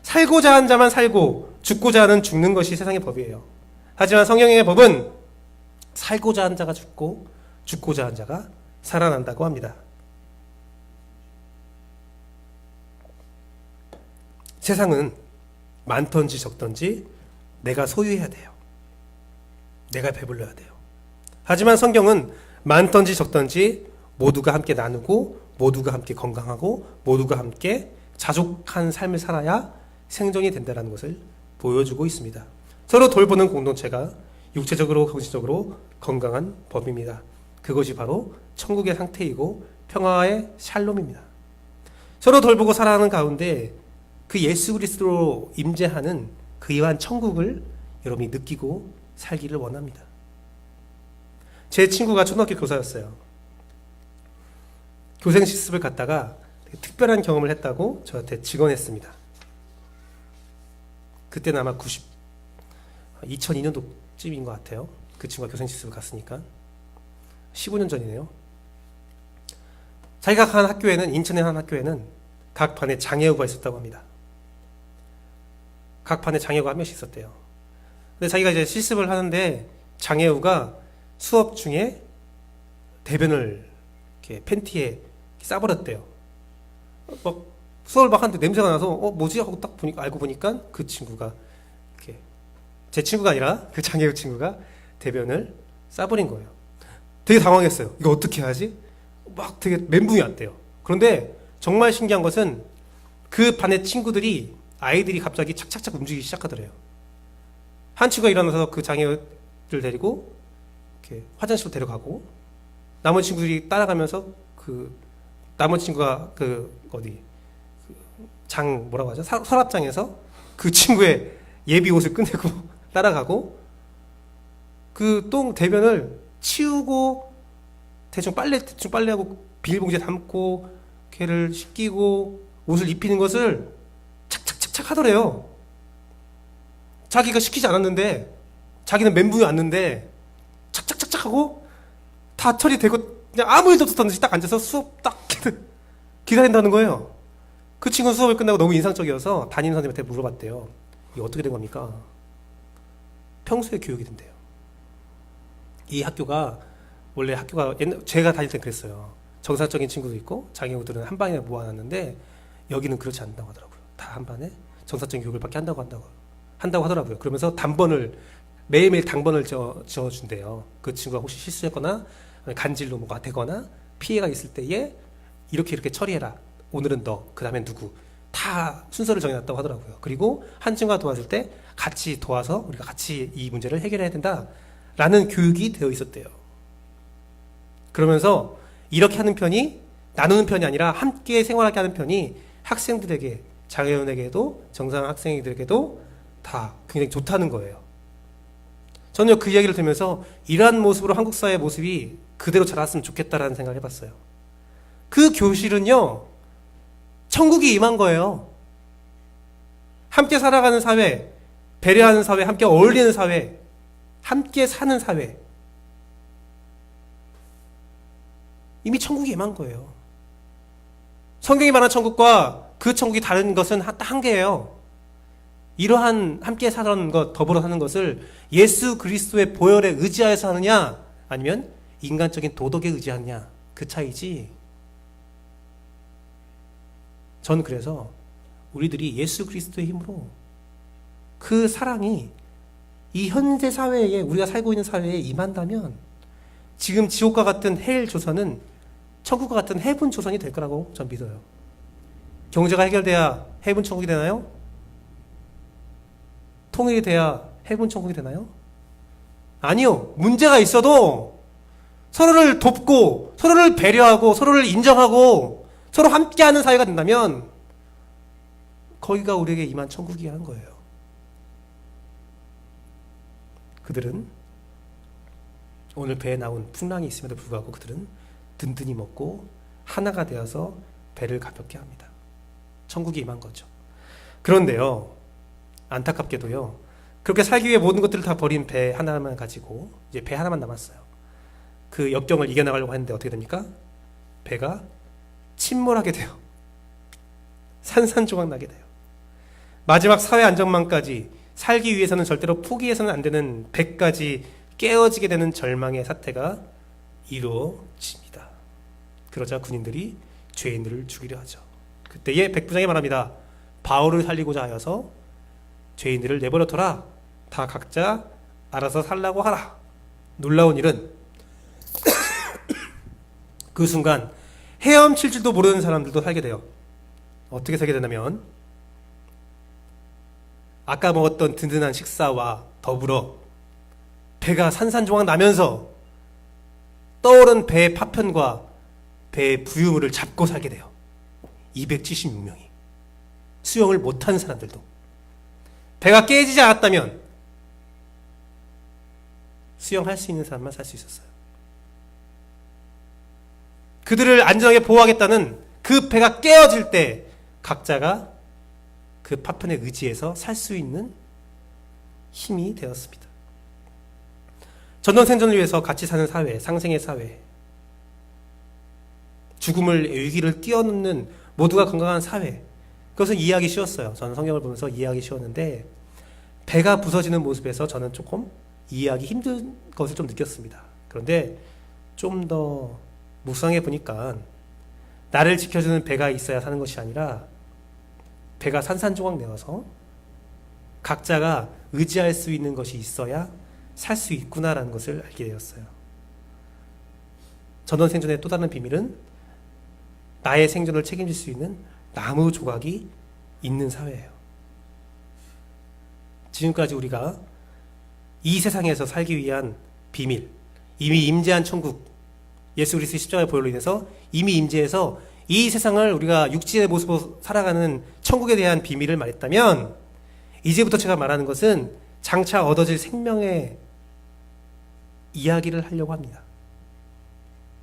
살고자 하는 자만 살고 죽고자 하는 죽는 것이 세상의 법이에요. 하지만 성경의 법은 살고자 하는 자가 죽고 죽고자 하는 자가 살아난다고 합니다. 세상은 많던지 적던지 내가 소유해야 돼요. 내가 배불러야 돼요. 하지만 성경은 많던지 적던지 모두가 함께 나누고 모두가 함께 건강하고 모두가 함께 자족한 삶을 살아야 생존이 된다는 것을 보여주고 있습니다. 서로 돌보는 공동체가 육체적으로 정신적으로 건강한 법입니다. 그것이 바로 천국의 상태이고 평화의 샬롬입니다. 서로 돌보고 살아가는 가운데 그 예수 그리스도로 임재하는 그 이러한 천국을 여러분이 느끼고 살기를 원합니다. 제 친구가 초등학교 교사였어요. 교생 실습을 갔다가 특별한 경험을 했다고 저한테 직언했습니다. 그때는 아마 2002년도쯤인 것 같아요. 그 친구가 교생 실습을 갔으니까 15년 전이네요. 자기가 간 학교에는 인천의 한 학교에는 각 반에 장애우가 있었다고 합니다. 각 반에 장애우가 한 명씩 있었대요. 근데 자기가 이제 실습을 하는데 장애우가 수업 중에 대변을 이렇게 팬티에 싸버렸대요. 막 수업을 막 하는데 냄새가 나서 뭐지 하고 딱 보니까 알고 보니까 그 친구가 이렇게 제 친구가 아니라 그 장애우 친구가 대변을 싸버린 거예요. 되게 당황했어요. 이거 어떻게 하지? 막 되게 멘붕이 왔대요. 그런데 정말 신기한 것은 그 반의 친구들이 아이들이 갑자기 착착착 움직이기 시작하더래요. 한 친구가 일어나서 그 장애를 데리고 이렇게 화장실로 데려가고 나머지 친구들이 따라가면서 그 나머지 친구가 그 어디 장 뭐라고 하죠? 서랍장에서 그 친구의 예비 옷을 끝내고 따라가고 그 똥 대변을 치우고 대충 빨래하고 비닐봉지에 담고 걔를 씻기고 옷을 입히는 것을 착착착착 하더래요. 자기가 시키지 않았는데 자기는 멘붕이 왔는데 착착착착 하고 다 처리되고 그냥 아무 일도 없었던 듯이 딱 앉아서 수업 딱 기다린다는 거예요. 그 친구는 수업이 끝나고 너무 인상적이어서 담임 선생님한테 물어봤대요. 이게 어떻게 된 겁니까? 평소에 교육이 된대요. 이 학교가 원래 학교가 제가 다닐 땐 그랬어요. 정상적인 친구도 있고 장애우들은 한 반에 모아놨는데 여기는 그렇지 않다고 하더라고요. 다 한 반에 정상적인 교육을 받게 한다고 하더라고요. 그러면서 매일매일 당번을 지어준대요. 그 친구가 혹시 실수했거나 간질로 뭐가 되거나 피해가 있을 때에 이렇게 처리해라. 오늘은 너, 그 다음엔 누구. 다 순서를 정해놨다고 하더라고요. 그리고 한 친구가 도와줄 때 같이 도와서 우리가 같이 이 문제를 해결해야 된다라는 교육이 되어 있었대요. 그러면서 이렇게 하는 편이 나누는 편이 아니라 함께 생활하게 하는 편이 학생들에게 장애인에게도 정상 학생들에게도 다 굉장히 좋다는 거예요. 저는 그 이야기를 들으면서 이러한 모습으로 한국 사회의 모습이 그대로 자랐으면 좋겠다라는 생각을 해봤어요. 그 교실은요, 천국이 임한 거예요. 함께 살아가는 사회, 배려하는 사회, 함께 어울리는 사회, 함께 사는 사회. 이미 천국이 임한 거예요. 성경이 말한 천국과 그 천국이 다른 것은 딱 한 개예요. 이러한 함께 사는 것, 더불어 사는 것을 예수 그리스도의 보혈에 의지하여서 하느냐, 아니면 인간적인 도덕에 의지하느냐, 그 차이지. 전 그래서 우리들이 예수 그리스도의 힘으로 그 사랑이 이 현재 사회에, 우리가 살고 있는 사회에 임한다면 지금 지옥과 같은 헬 조선은 천국과 같은 해분 조선이 될 거라고 전 믿어요. 경제가 해결돼야 해분 천국이 되나요? 통일이 돼야 해분 천국이 되나요? 아니요. 문제가 있어도 서로를 돕고 서로를 배려하고 서로를 인정하고 서로 함께하는 사회가 된다면 거기가 우리에게 임한 천국이야 한 거예요. 그들은 오늘 배에 나온 풍랑이 있음에도 불구하고 그들은 든든히 먹고 하나가 되어서 배를 가볍게 합니다. 천국이 임한 거죠. 그런데요, 안타깝게도요, 그렇게 살기 위해 모든 것들을 다 버린 배 하나만 가지고 이제 배 하나만 남았어요. 그 역경을 이겨나가려고 했는데 어떻게 됩니까? 배가 침몰하게 돼요. 산산조각 나게 돼요. 마지막 사회 안전망까지 살기 위해서는 절대로 포기해서는 안 되는 배까지 깨어지게 되는 절망의 사태가 이루어집니다. 그러자 군인들이 죄인들을 죽이려 하죠. 그때에 백부장이 말합니다. 바울을 살리고자 하여서 죄인들을 내버려둬라. 다 각자 알아서 살라고 하라. 놀라운 일은 그 순간 헤엄칠 줄도 모르는 사람들도 살게 돼요. 어떻게 살게 되냐면 아까 먹었던 든든한 식사와 더불어 배가 산산조각 나면서 떠오른 배의 파편과 배의 부유물을 잡고 살게 돼요. 276명이. 수영을 못하는 사람들도. 배가 깨지지 않았다면 수영할 수 있는 사람만 살 수 있었어요. 그들을 안전하게 보호하겠다는 그 배가 깨어질 때 각자가 그 파편에 의지해서 살 수 있는 힘이 되었습니다. 전원 생존을 위해서 같이 사는 사회, 상생의 사회, 죽음을 위기를 뛰어넘는 모두가 건강한 사회, 그것은 이해하기 쉬웠어요. 저는 성경을 보면서 이해하기 쉬웠는데 배가 부서지는 모습에서 저는 조금 이해하기 힘든 것을 좀 느꼈습니다. 그런데 좀 더 묵상해 보니까 나를 지켜주는 배가 있어야 사는 것이 아니라 배가 산산조각 내어서 각자가 의지할 수 있는 것이 있어야 살 수 있구나라는 것을 알게 되었어요. 전원 생존의 또 다른 비밀은 나의 생존을 책임질 수 있는 나무 조각이 있는 사회예요. 지금까지 우리가 이 세상에서 살기 위한 비밀, 이미 임재한 천국, 예수 그리스도의 십자가의 보혈로 인해서 이미 임재해서 이 세상을 우리가 육지의 모습으로 살아가는 천국에 대한 비밀을 말했다면, 이제부터 제가 말하는 것은 장차 얻어질 생명의 이야기를 하려고 합니다.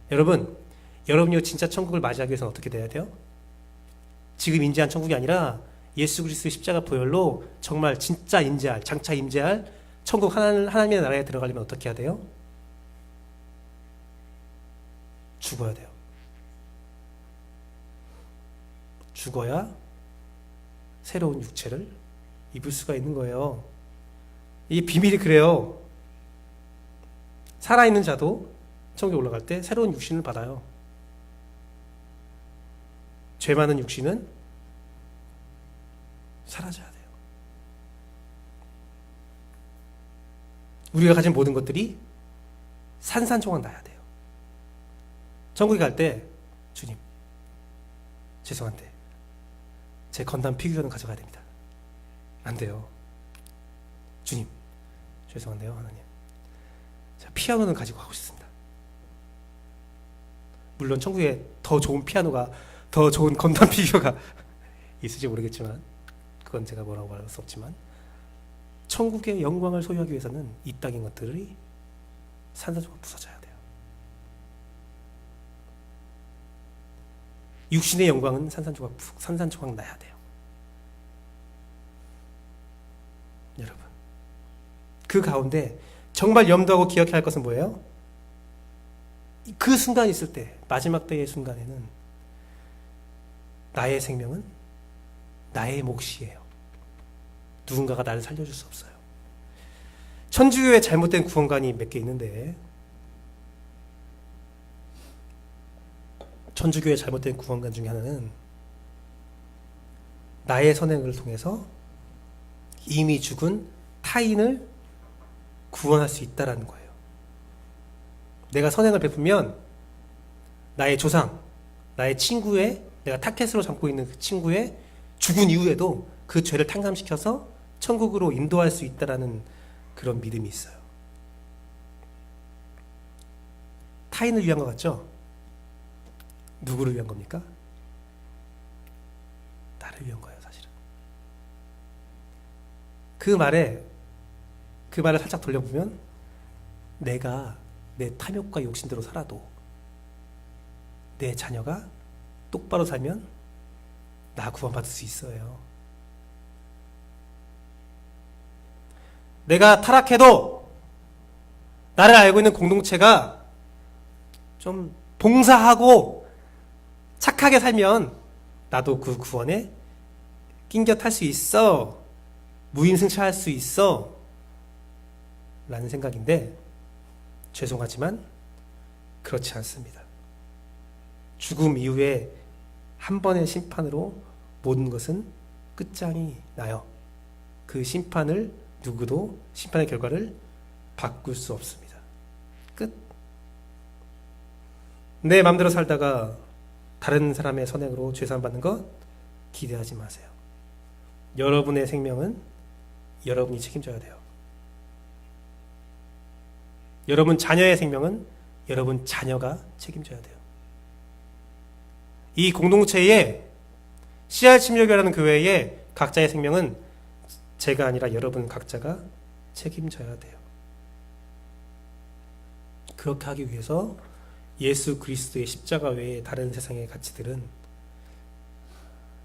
여러분이 진짜 천국을 맞이하기 위해서는 어떻게 돼야 돼요? 지금 임재한 천국이 아니라 예수 그리스도의 십자가 보혈로 정말 진짜 임재할, 장차 임재할 천국 하나님의 나라에 들어가려면 어떻게 해야 돼요? 죽어야 돼요. 죽어야 새로운 육체를 입을 수가 있는 거예요. 이 비밀이 그래요. 살아있는 자도 천국에 올라갈 때 새로운 육신을 받아요. 죄 많은 육신은 사라져야 돼요. 우리가 가진 모든 것들이 산산조각 나야 돼요. 천국에 갈 때 주님, 죄송한데 제 건담 피규어는 가져가야 됩니다. 안 돼요. 주님, 죄송한데요 하나님, 제가 피아노는 가지고 가고 싶습니다. 물론 천국에 더 좋은 피아노가, 더 좋은 건담 피규어가 있을지 모르겠지만, 그건 제가 뭐라고 말할 수 없지만, 천국의 영광을 소유하기 위해서는 이 땅의 것들이 산산조각 부서져야 돼요. 육신의 영광은 산산조각 나야 돼요. 여러분, 그 가운데 정말 염두하고 기억해야 할 것은 뭐예요? 그 순간 있을 때, 마지막 때의 순간에는 나의 생명은 나의 몫이에요. 누군가가 나를 살려줄 수 없어요. 천주교의 잘못된 구원관이 몇 개 있는데, 천주교의 잘못된 구원관 중에 하나는 나의 선행을 통해서 이미 죽은 타인을 구원할 수 있다는 거예요. 내가 선행을 베풀면 나의 조상, 나의 친구의, 내가 타켓으로 삼고 있는 그 친구의 죽은 이후에도 그 죄를 탕감시켜서 천국으로 인도할 수 있다는 그런 믿음이 있어요. 타인을 위한 것 같죠? 누구를 위한 겁니까? 나를 위한 거예요, 사실은. 그 말을 살짝 돌려보면, 내가 내 탐욕과 욕심대로 살아도 내 자녀가 똑바로 살면 나 구원받을 수 있어요. 내가 타락해도 나를 알고 있는 공동체가 좀 봉사하고 착하게 살면 나도 그 구원에 낑겨 탈 수 있어, 무임승차할 수 있어 라는 생각인데, 죄송하지만 그렇지 않습니다. 죽음 이후에 한 번의 심판으로 모든 것은 끝장이 나요. 그 심판의 결과를 바꿀 수 없습니다. 끝. 내 마음대로 살다가 다른 사람의 선행으로 죄산 받는 것 기대하지 마세요. 여러분의 생명은 여러분이 책임져야 돼요. 여러분 자녀의 생명은 여러분 자녀가 책임져야 돼요. 이 공동체에, CR 침략교회라는 교회의 각자의 생명은 제가 아니라 여러분 각자가 책임져야 돼요. 그렇게 하기 위해서 예수 그리스도의 십자가 외에 다른 세상의 가치들은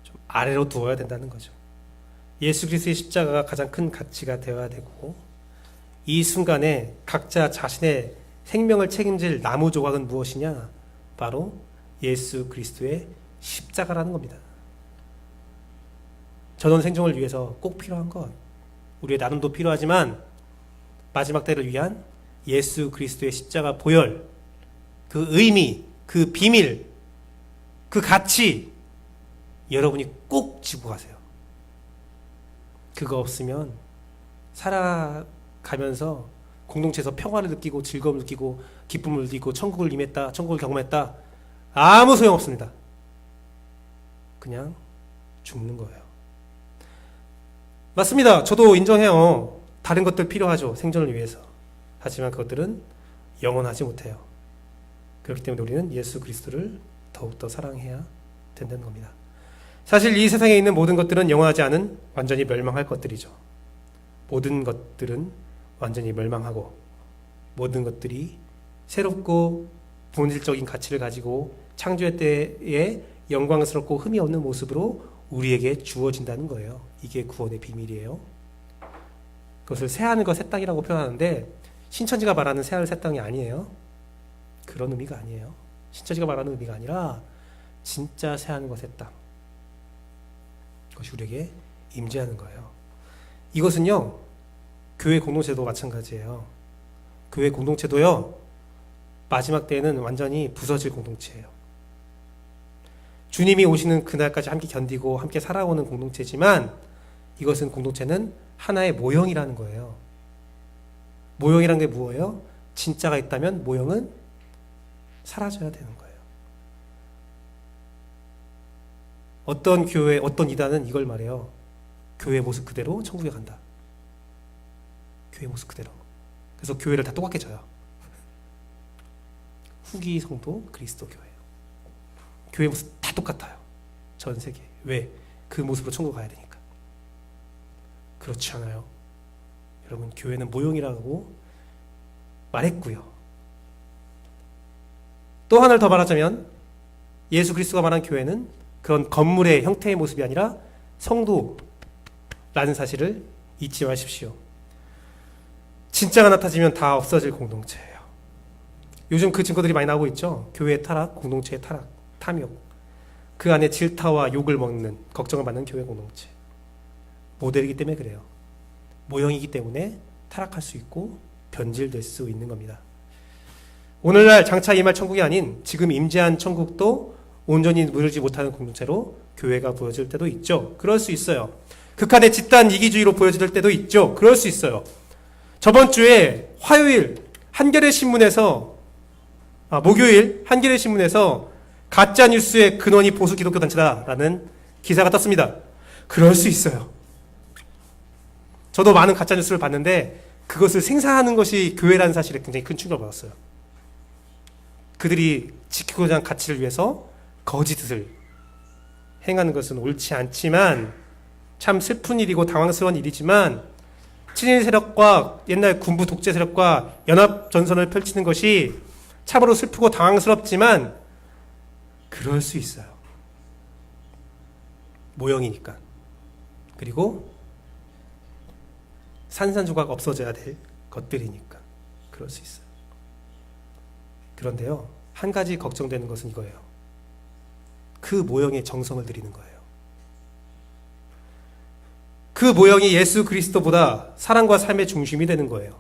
좀 아래로 두어야 된다는 거죠. 예수 그리스도의 십자가가 가장 큰 가치가 되어야 되고, 이 순간에 각자 자신의 생명을 책임질 나무 조각은 무엇이냐? 바로 예수 그리스도의 십자가라는 겁니다. 전원 생존을 위해서 꼭 필요한 것, 우리의 나눔도 필요하지만 마지막 때를 위한 예수 그리스도의 십자가 보혈, 그 의미, 그 비밀, 그 가치, 여러분이 꼭 지고 가세요. 그거 없으면 살아가면서 공동체에서 평화를 느끼고 즐거움을 느끼고 기쁨을 느끼고 천국을 임했다, 천국을 경험했다, 아무 소용 없습니다. 그냥 죽는 거예요. 맞습니다. 저도 인정해요. 다른 것들 필요하죠. 생존을 위해서. 하지만 그것들은 영원하지 못해요. 그렇기 때문에 우리는 예수 그리스도를 더욱더 사랑해야 된다는 겁니다. 사실 이 세상에 있는 모든 것들은 영원하지 않은 완전히 멸망할 것들이죠. 모든 것들은 완전히 멸망하고 모든 것들이 새롭고 본질적인 가치를 가지고 창조의 때에 영광스럽고 흠이 없는 모습으로 우리에게 주어진다는 거예요. 이게 구원의 비밀이에요. 그것을 새하늘과 새 땅이라고 표현하는데 신천지가 말하는 새하늘 새 땅이 아니에요. 그런 의미가 아니에요. 신천지가 말하는 의미가 아니라 진짜 새하늘과 새 땅, 그것이 우리에게 임재하는 거예요. 이것은요, 교회 공동체도 마찬가지예요. 교회 공동체도요, 마지막 때에는 완전히 부서질 공동체예요. 주님이 오시는 그날까지 함께 견디고 함께 살아오는 공동체지만 이것은 공동체는 하나의 모형이라는 거예요. 모형이란 게 뭐예요? 진짜가 있다면 모형은 사라져야 되는 거예요. 어떤 교회, 어떤 이단은 이걸 말해요. 교회 모습 그대로 천국에 간다. 교회 모습 그대로. 그래서 교회를 다 똑같게 져요. 후기 성도 그리스도 교회예요. 교회 모습 다 똑같아요. 전 세계. 왜? 그 모습으로 천국 가야 되니까. 그렇지 않아요. 여러분, 교회는 모형이라고 말했고요. 또 하나를 더 말하자면 예수 그리스도가 말한 교회는 그런 건물의 형태의 모습이 아니라 성도라는 사실을 잊지 마십시오. 진짜가 나타지면 다 없어질 공동체예요. 요즘 그 증거들이 많이 나오고 있죠. 교회의 타락, 공동체의 타락, 탐욕. 그 안에 질타와 욕을 먹는, 걱정을 받는 교회 공동체. 모델이기 때문에 그래요. 모형이기 때문에 타락할 수 있고 변질될 수 있는 겁니다. 오늘날 장차 임할 천국이 아닌 지금 임재한 천국도 온전히 누리지 못하는 공동체로 교회가 보여질 때도 있죠. 그럴 수 있어요. 극한의 집단 이기주의로 보여질 때도 있죠. 그럴 수 있어요. 저번 주에 화요일 한겨레 신문에서 목요일 한겨레 신문에서 가짜 뉴스의 근원이 보수 기독교 단체다라는 기사가 떴습니다. 그럴 수 있어요. 저도 많은 가짜 뉴스를 봤는데 그것을 생산하는 것이 교회라는 사실에 굉장히 큰 충격을 받았어요. 그들이 지키고자 하는 가치를 위해서 거짓을 행하는 것은 옳지 않지만 참 슬픈 일이고 당황스러운 일이지만 친일 세력과 옛날 군부 독재 세력과 연합 전선을 펼치는 것이 참으로 슬프고 당황스럽지만 그럴 수 있어요. 모형이니까. 그리고 산산조각 없어져야 될 것들이니까 그럴 수 있어요. 그런데요, 한 가지 걱정되는 것은 이거예요. 그 모형의 정성을 들이는 거예요. 그 모형이 예수 그리스도보다 사랑과 삶의 중심이 되는 거예요.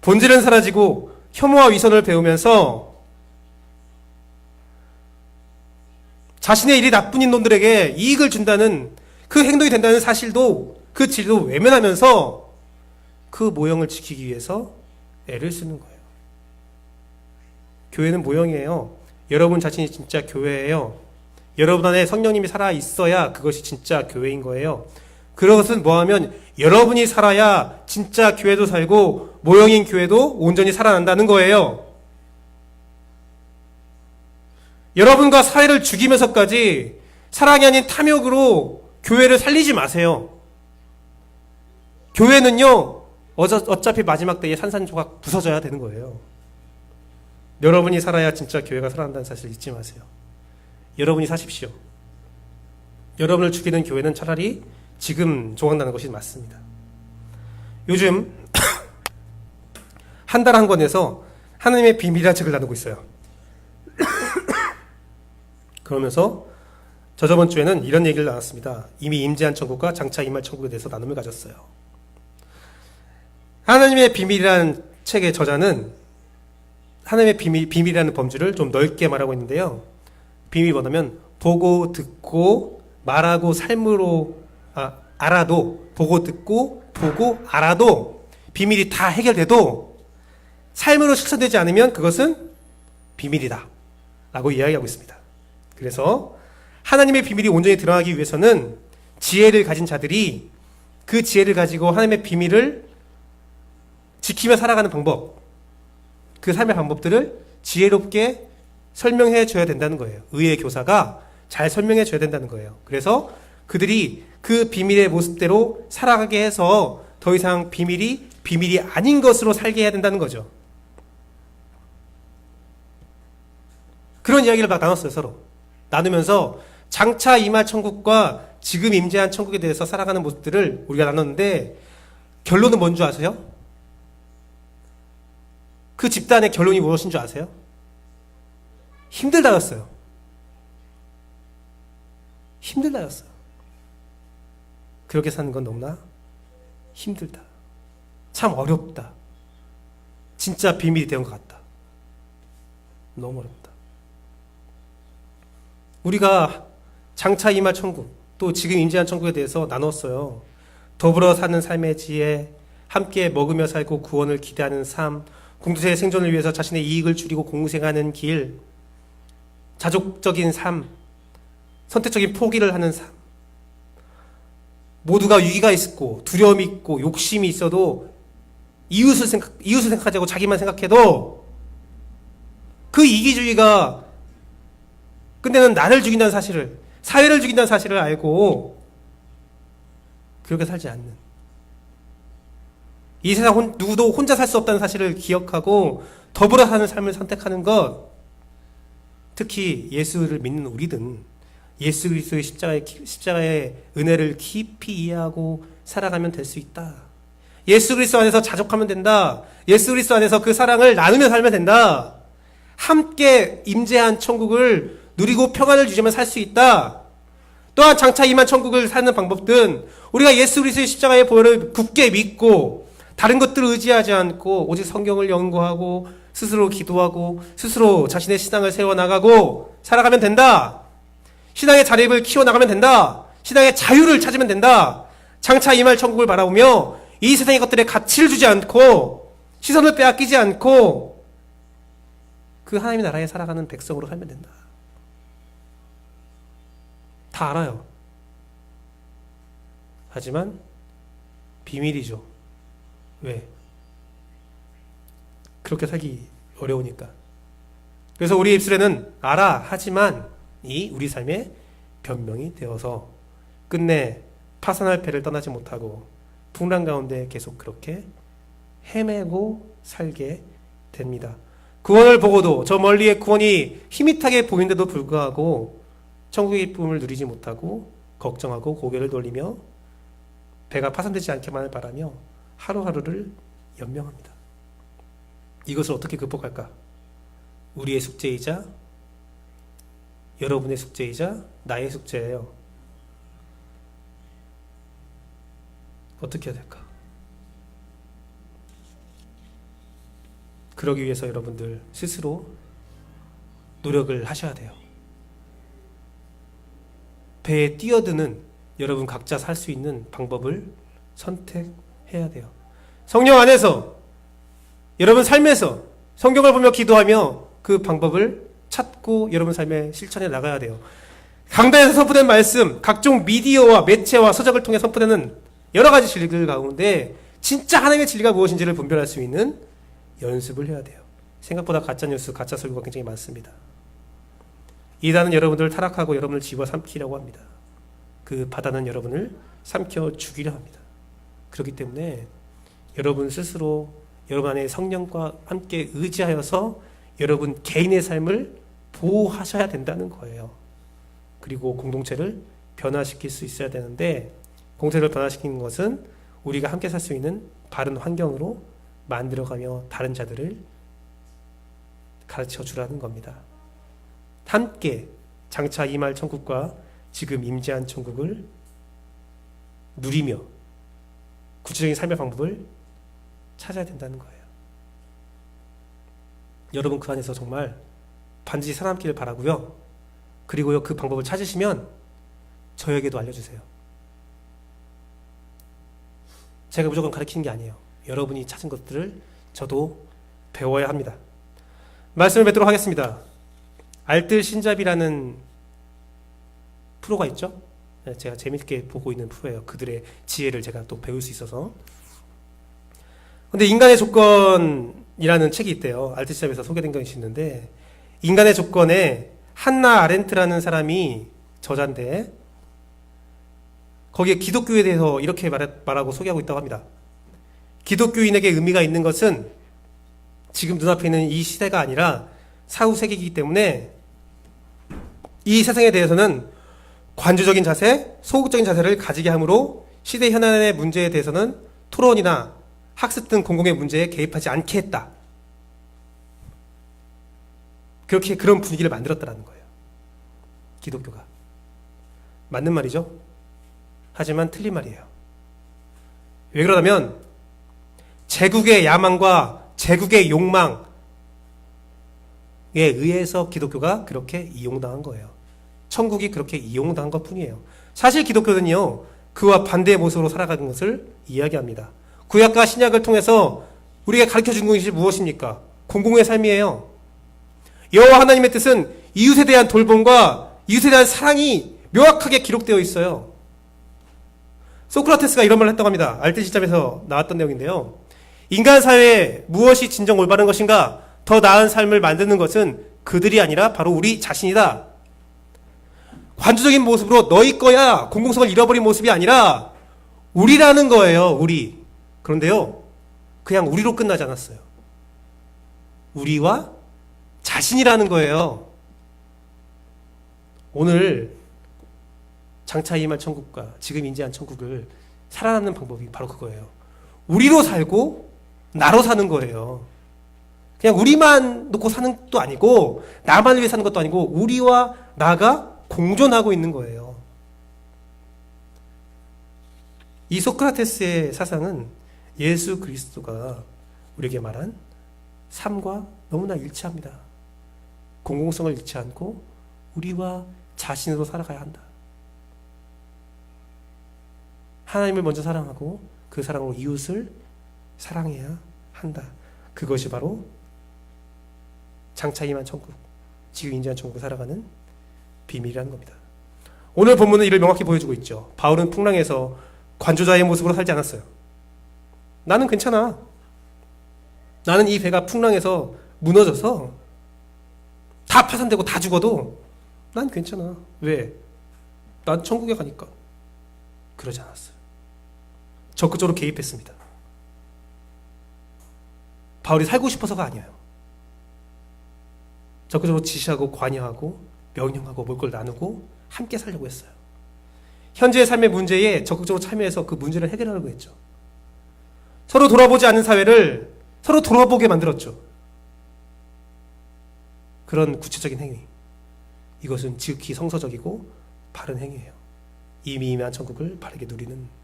본질은 사라지고 혐오와 위선을 배우면서 자신의 일이 나쁜 인놈들에게 이익을 준다는 그 행동이 된다는 사실도, 그 진리도 외면하면서 그 모형을 지키기 위해서 애를 쓰는 거예요. 교회는 모형이에요. 여러분 자신이 진짜 교회예요. 여러분 안에 성령님이 살아 있어야 그것이 진짜 교회인 거예요. 그것은 뭐하면 여러분이 살아야 진짜 교회도 살고 모형인 교회도 온전히 살아난다는 거예요. 여러분과 사회를 죽이면서까지 사랑이 아닌 탐욕으로 교회를 살리지 마세요. 교회는요, 어차피 마지막 때에 산산조각 부서져야 되는 거예요. 여러분이 살아야 진짜 교회가 살아난다는 사실을 잊지 마세요. 여러분이 사십시오. 여러분을 죽이는 교회는 차라리 지금 조각나는 것이 맞습니다. 요즘 한 달 한 권에서 하나님의 비밀이라는 책을 나누고 있어요. 그러면서 저번 주에는 이런 얘기를 나눴습니다. 이미 임재한 천국과 장차 임할 천국에 대해서 나눔을 가졌어요. 하나님의 비밀이라는 책의 저자는 하나님의 비밀이라는 범주를 좀 넓게 말하고 있는데요. 비밀이 뭐냐면 보고 듣고 말하고 삶으로 알아도, 보고 듣고 보고 알아도, 비밀이 다 해결돼도 삶으로 실천되지 않으면 그것은 비밀이다 라고 이야기하고 있습니다. 그래서 하나님의 비밀이 온전히 드러나기 위해서는 지혜를 가진 자들이 그 지혜를 가지고 하나님의 비밀을 지키며 살아가는 방법, 그 삶의 방법들을 지혜롭게 설명해 줘야 된다는 거예요. 의의 교사가 잘 설명해 줘야 된다는 거예요. 그래서 그들이 그 비밀의 모습대로 살아가게 해서 더 이상 비밀이 아닌 것으로 살게 해야 된다는 거죠. 그런 이야기를 막 나눴어요. 서로 나누면서 장차 임할 천국과 지금 임재한 천국에 대해서 살아가는 모습들을 우리가 나눴는데, 결론은 뭔 줄 아세요? 그 집단의 결론이 무엇인 줄 아세요? 힘들다였어요. 힘들다였어요. 그렇게 사는 건 너무나 힘들다. 참 어렵다. 진짜 비밀이 된 것 같다. 너무 어렵다. 우리가 장차 임할 천국, 또 지금 임재한 천국에 대해서 나눴어요. 더불어 사는 삶의 지혜, 함께 먹으며 살고 구원을 기대하는 삶, 공동체의 생존을 위해서 자신의 이익을 줄이고 공생하는 길, 자족적인 삶, 선택적인 포기를 하는 삶. 모두가 위기가 있고 두려움이 있고 욕심이 있어도 이웃을 생각하지 않고 자기만 생각해도 그 이기주의가 끝내는 나를 죽인다는 사실을, 사회를 죽인다는 사실을 알고 그렇게 살지 않는, 이 세상 누구도 혼자 살 수 없다는 사실을 기억하고 더불어 사는 삶을 선택하는 것, 특히 예수를 믿는 우리든 예수 그리스도의 십자가의 은혜를 깊이 이해하고 살아가면 될 수 있다. 예수 그리스도 안에서 자족하면 된다. 예수 그리스도 안에서 그 사랑을 나누며 살면 된다. 함께 임재한 천국을 누리고 평안을 누리며 살 수 있다. 또한 장차 임한 천국을 사는 방법은 우리가 예수 그리스도의 십자가의 보혈을 굳게 믿고 다른 것들을 의지하지 않고 오직 성경을 연구하고 스스로 기도하고 스스로 자신의 신앙을 세워나가고 살아가면 된다. 신앙의 자립을 키워나가면 된다. 신앙의 자유를 찾으면 된다. 장차 임할 천국을 바라보며 이 세상의 것들에 가치를 주지 않고 시선을 빼앗기지 않고 그 하나님의 나라에 살아가는 백성으로 살면 된다. 다 알아요. 하지만 비밀이죠. 왜? 그렇게 살기 어려우니까. 그래서 우리 입술에는 알아 하지만 이 우리 삶의 변명이 되어서 끝내 파산할 배를 떠나지 못하고 풍랑 가운데 계속 그렇게 헤매고 살게 됩니다. 구원을 보고도 저 멀리의 구원이 희밋하게 보이는데도 불구하고 천국의 기쁨을 누리지 못하고 걱정하고 고개를 돌리며 배가 파산되지 않게만을 바라며 하루하루를 연명합니다. 이것을 어떻게 극복할까? 우리의 숙제이자 여러분의 숙제이자 나의 숙제예요. 어떻게 해야 될까? 그러기 위해서 여러분들 스스로 노력을 하셔야 돼요. 배에 뛰어드는 여러분 각자 살 수 있는 방법을 선택해야 돼요. 성령 안에서 여러분 삶에서 성경을 보며 기도하며 그 방법을 찾고 여러분 삶의 실천에 나가야 돼요. 강단에서 선포된 말씀, 각종 미디어와 매체와 서적을 통해 선포되는 여러 가지 진리들 가운데 진짜 하나님의 진리가 무엇인지를 분별할 수 있는 연습을 해야 돼요. 생각보다 가짜뉴스, 가짜 설교가 굉장히 많습니다. 이단은 여러분들을 타락하고 여러분을 집어삼키려고 합니다. 그 바다는 여러분을 삼켜 죽이려 합니다. 그렇기 때문에 여러분 스스로 여러분 안에 성령과 함께 의지하여서 여러분 개인의 삶을 보호하셔야 된다는 거예요. 그리고 공동체를 변화시킬 수 있어야 되는데, 공동체를 변화시키는 것은 우리가 함께 살 수 있는 바른 환경으로 만들어가며 다른 자들을 가르쳐 주라는 겁니다. 함께 장차 임할 천국과 지금 임재한 천국을 누리며 구체적인 삶의 방법을 찾아야 된다는 거예요. 여러분 그 안에서 정말 반드시 살아남기를 바라고요. 그리고요, 그 방법을 찾으시면 저에게도 알려주세요. 제가 무조건 가르치는 게 아니에요. 여러분이 찾은 것들을 저도 배워야 합니다. 말씀을 뵙도록 하겠습니다. 알뜰신잡이라는 프로가 있죠. 제가 재밌게 보고 있는 프로예요. 그들의 지혜를 제가 또 배울 수 있어서. 근데 인간의 조건이라는 책이 있대요. 알뜰신잡에서 소개된 것이 있는데, 인간의 조건에 한나 아렌트라는 사람이 저자인데, 거기에 기독교에 대해서 이렇게 말하고 소개하고 있다고 합니다. 기독교인에게 의미가 있는 것은 지금 눈앞에 있는 이 시대가 아니라 사후 세계이기 때문에 이 세상에 대해서는 관조적인 자세, 소극적인 자세를 가지게 하므로 시대 현안의 문제에 대해서는 토론이나 학습 등 공공의 문제에 개입하지 않게 했다. 그렇게 그런 분위기를 만들었다는 거예요. 기독교가. 맞는 말이죠. 하지만 틀린 말이에요. 왜 그러냐면 제국의 야망과 제국의 욕망에 의해서 기독교가 그렇게 이용당한 거예요. 천국이 그렇게 이용당한 것 뿐이에요. 사실 기독교는요, 그와 반대의 모습으로 살아가는 것을 이야기합니다. 구약과 신약을 통해서 우리가 가르쳐준 것이 무엇입니까? 공공의 삶이에요. 여호와 하나님의 뜻은 이웃에 대한 돌봄과 이웃에 대한 사랑이 명확하게 기록되어 있어요. 소크라테스가 이런 말을 했다고 합니다. 알뜰신잡에서 나왔던 내용인데요. 인간 사회에 무엇이 진정 올바른 것인가? 더 나은 삶을 만드는 것은 그들이 아니라 바로 우리 자신이다. 관조적인 모습으로 너희 거야 공공성을 잃어버린 모습이 아니라 우리라는 거예요. 우리. 그런데요, 그냥 우리로 끝나지 않았어요. 우리와 자신이라는 거예요. 오늘 장차 임할 천국과 지금 인지한 천국을 살아남는 방법이 바로 그거예요. 우리로 살고 나로 사는 거예요. 그냥 우리만 놓고 사는 것도 아니고 나만 위해 사는 것도 아니고 우리와 나가 공존하고 있는 거예요. 이 소크라테스의 사상은 예수 그리스도가 우리에게 말한 삶과 너무나 일치합니다. 공공성을 잃지 않고 우리와 자신으로 살아가야 한다. 하나님을 먼저 사랑하고 그 사랑으로 이웃을 사랑해야 한다. 그것이 바로 장차 임한 천국, 지금 인지한 천국을 살아가는 비밀이라는 겁니다. 오늘 본문은 이를 명확히 보여주고 있죠. 바울은 풍랑에서 관조자의 모습으로 살지 않았어요. 나는 괜찮아. 나는 이 배가 풍랑에서 무너져서 다 파산되고 다 죽어도 난 괜찮아. 왜? 난 천국에 가니까. 그러지 않았어요. 적극적으로 개입했습니다. 바울이 살고 싶어서가 아니에요. 적극적으로 지시하고 관여하고 명령하고 먹을 걸 나누고 함께 살려고 했어요. 현재의 삶의 문제에 적극적으로 참여해서 그 문제를 해결하려고 했죠. 서로 돌아보지 않는 사회를 서로 돌아보게 만들었죠. 그런 구체적인 행위, 이것은 지극히 성서적이고 바른 행위예요. 이미 임한 천국을 바르게 누리는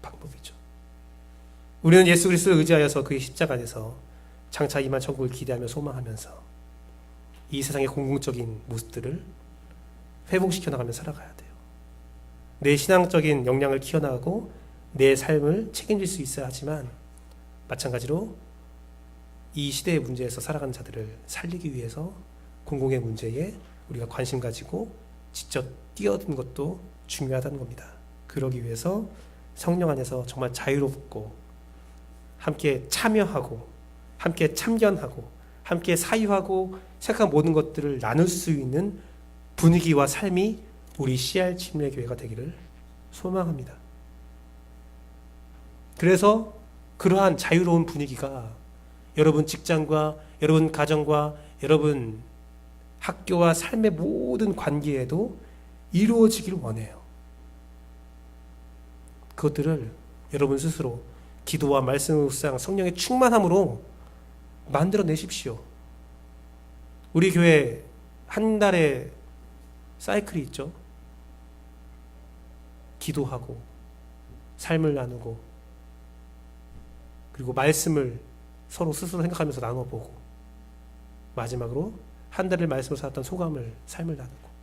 방법이죠. 우리는 예수 그리스도를 의지하여서 그의 십자가 안에서 장차 임한 천국을 기대하며 소망하면서 이 세상의 공공적인 모습들을 회복시켜 나가며 살아가야 돼요. 내 신앙적인 역량을 키워나가고 내 삶을 책임질 수 있어야 하지만 마찬가지로 이 시대의 문제에서 살아가는 자들을 살리기 위해서 공공의 문제에 우리가 관심 가지고 직접 뛰어든 것도 중요하다는 겁니다. 그러기 위해서 성령 안에서 정말 자유롭고 함께 참여하고 함께 참견하고 함께 사유하고 생각한 모든 것들을 나눌 수 있는 분위기와 삶이 우리 CR 침례교회가 되기를 소망합니다. 그래서 그러한 자유로운 분위기가 여러분 직장과 여러분 가정과 여러분 학교와 삶의 모든 관계에도 이루어지기를 원해요. 그것들을 여러분 스스로 기도와 말씀 묵상 성령의 충만함으로 만들어내십시오. 우리 교회 한 달에 사이클이 있죠. 기도하고 삶을 나누고 그리고 말씀을 서로 스스로 생각하면서 나눠보고 마지막으로 한 달을 말씀을 살았던 소감을 삶을 나누고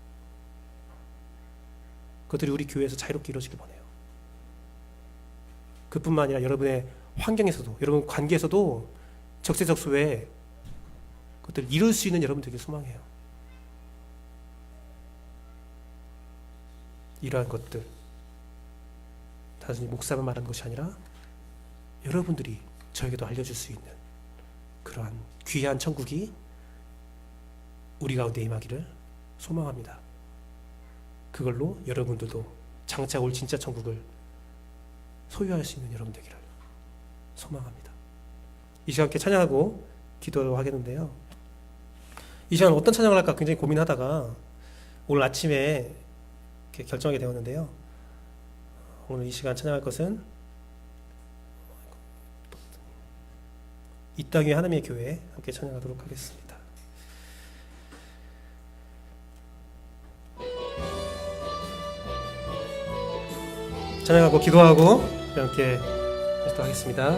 그것들이 우리 교회에서 자유롭게 이루어지길 원해요. 그뿐만 아니라 여러분의 환경에서도, 여러분 관계에서도 적재적소에 그것들을 이룰 수 있는 여러분들에게 소망해요. 이러한 것들 단순히 목사만 말하는 것이 아니라 여러분들이 저에게도 알려줄 수 있는 그러한 귀한 천국이 우리 가운데 임하기를 소망합니다. 그걸로 여러분들도 장차 올 진짜 천국을 소유할 수 있는 여러분 되기를 소망합니다. 이 시간 함께 찬양하고 기도하겠는데요. 이 시간 어떤 찬양을 할까 굉장히 고민하다가 오늘 아침에 이렇게 결정하게 되었는데요. 오늘 이 시간 찬양할 것은 이 땅 위에 하나님의 교회 함께 찬양하도록 하겠습니다. 찬양하고 기도하고 함께 하겠습니다.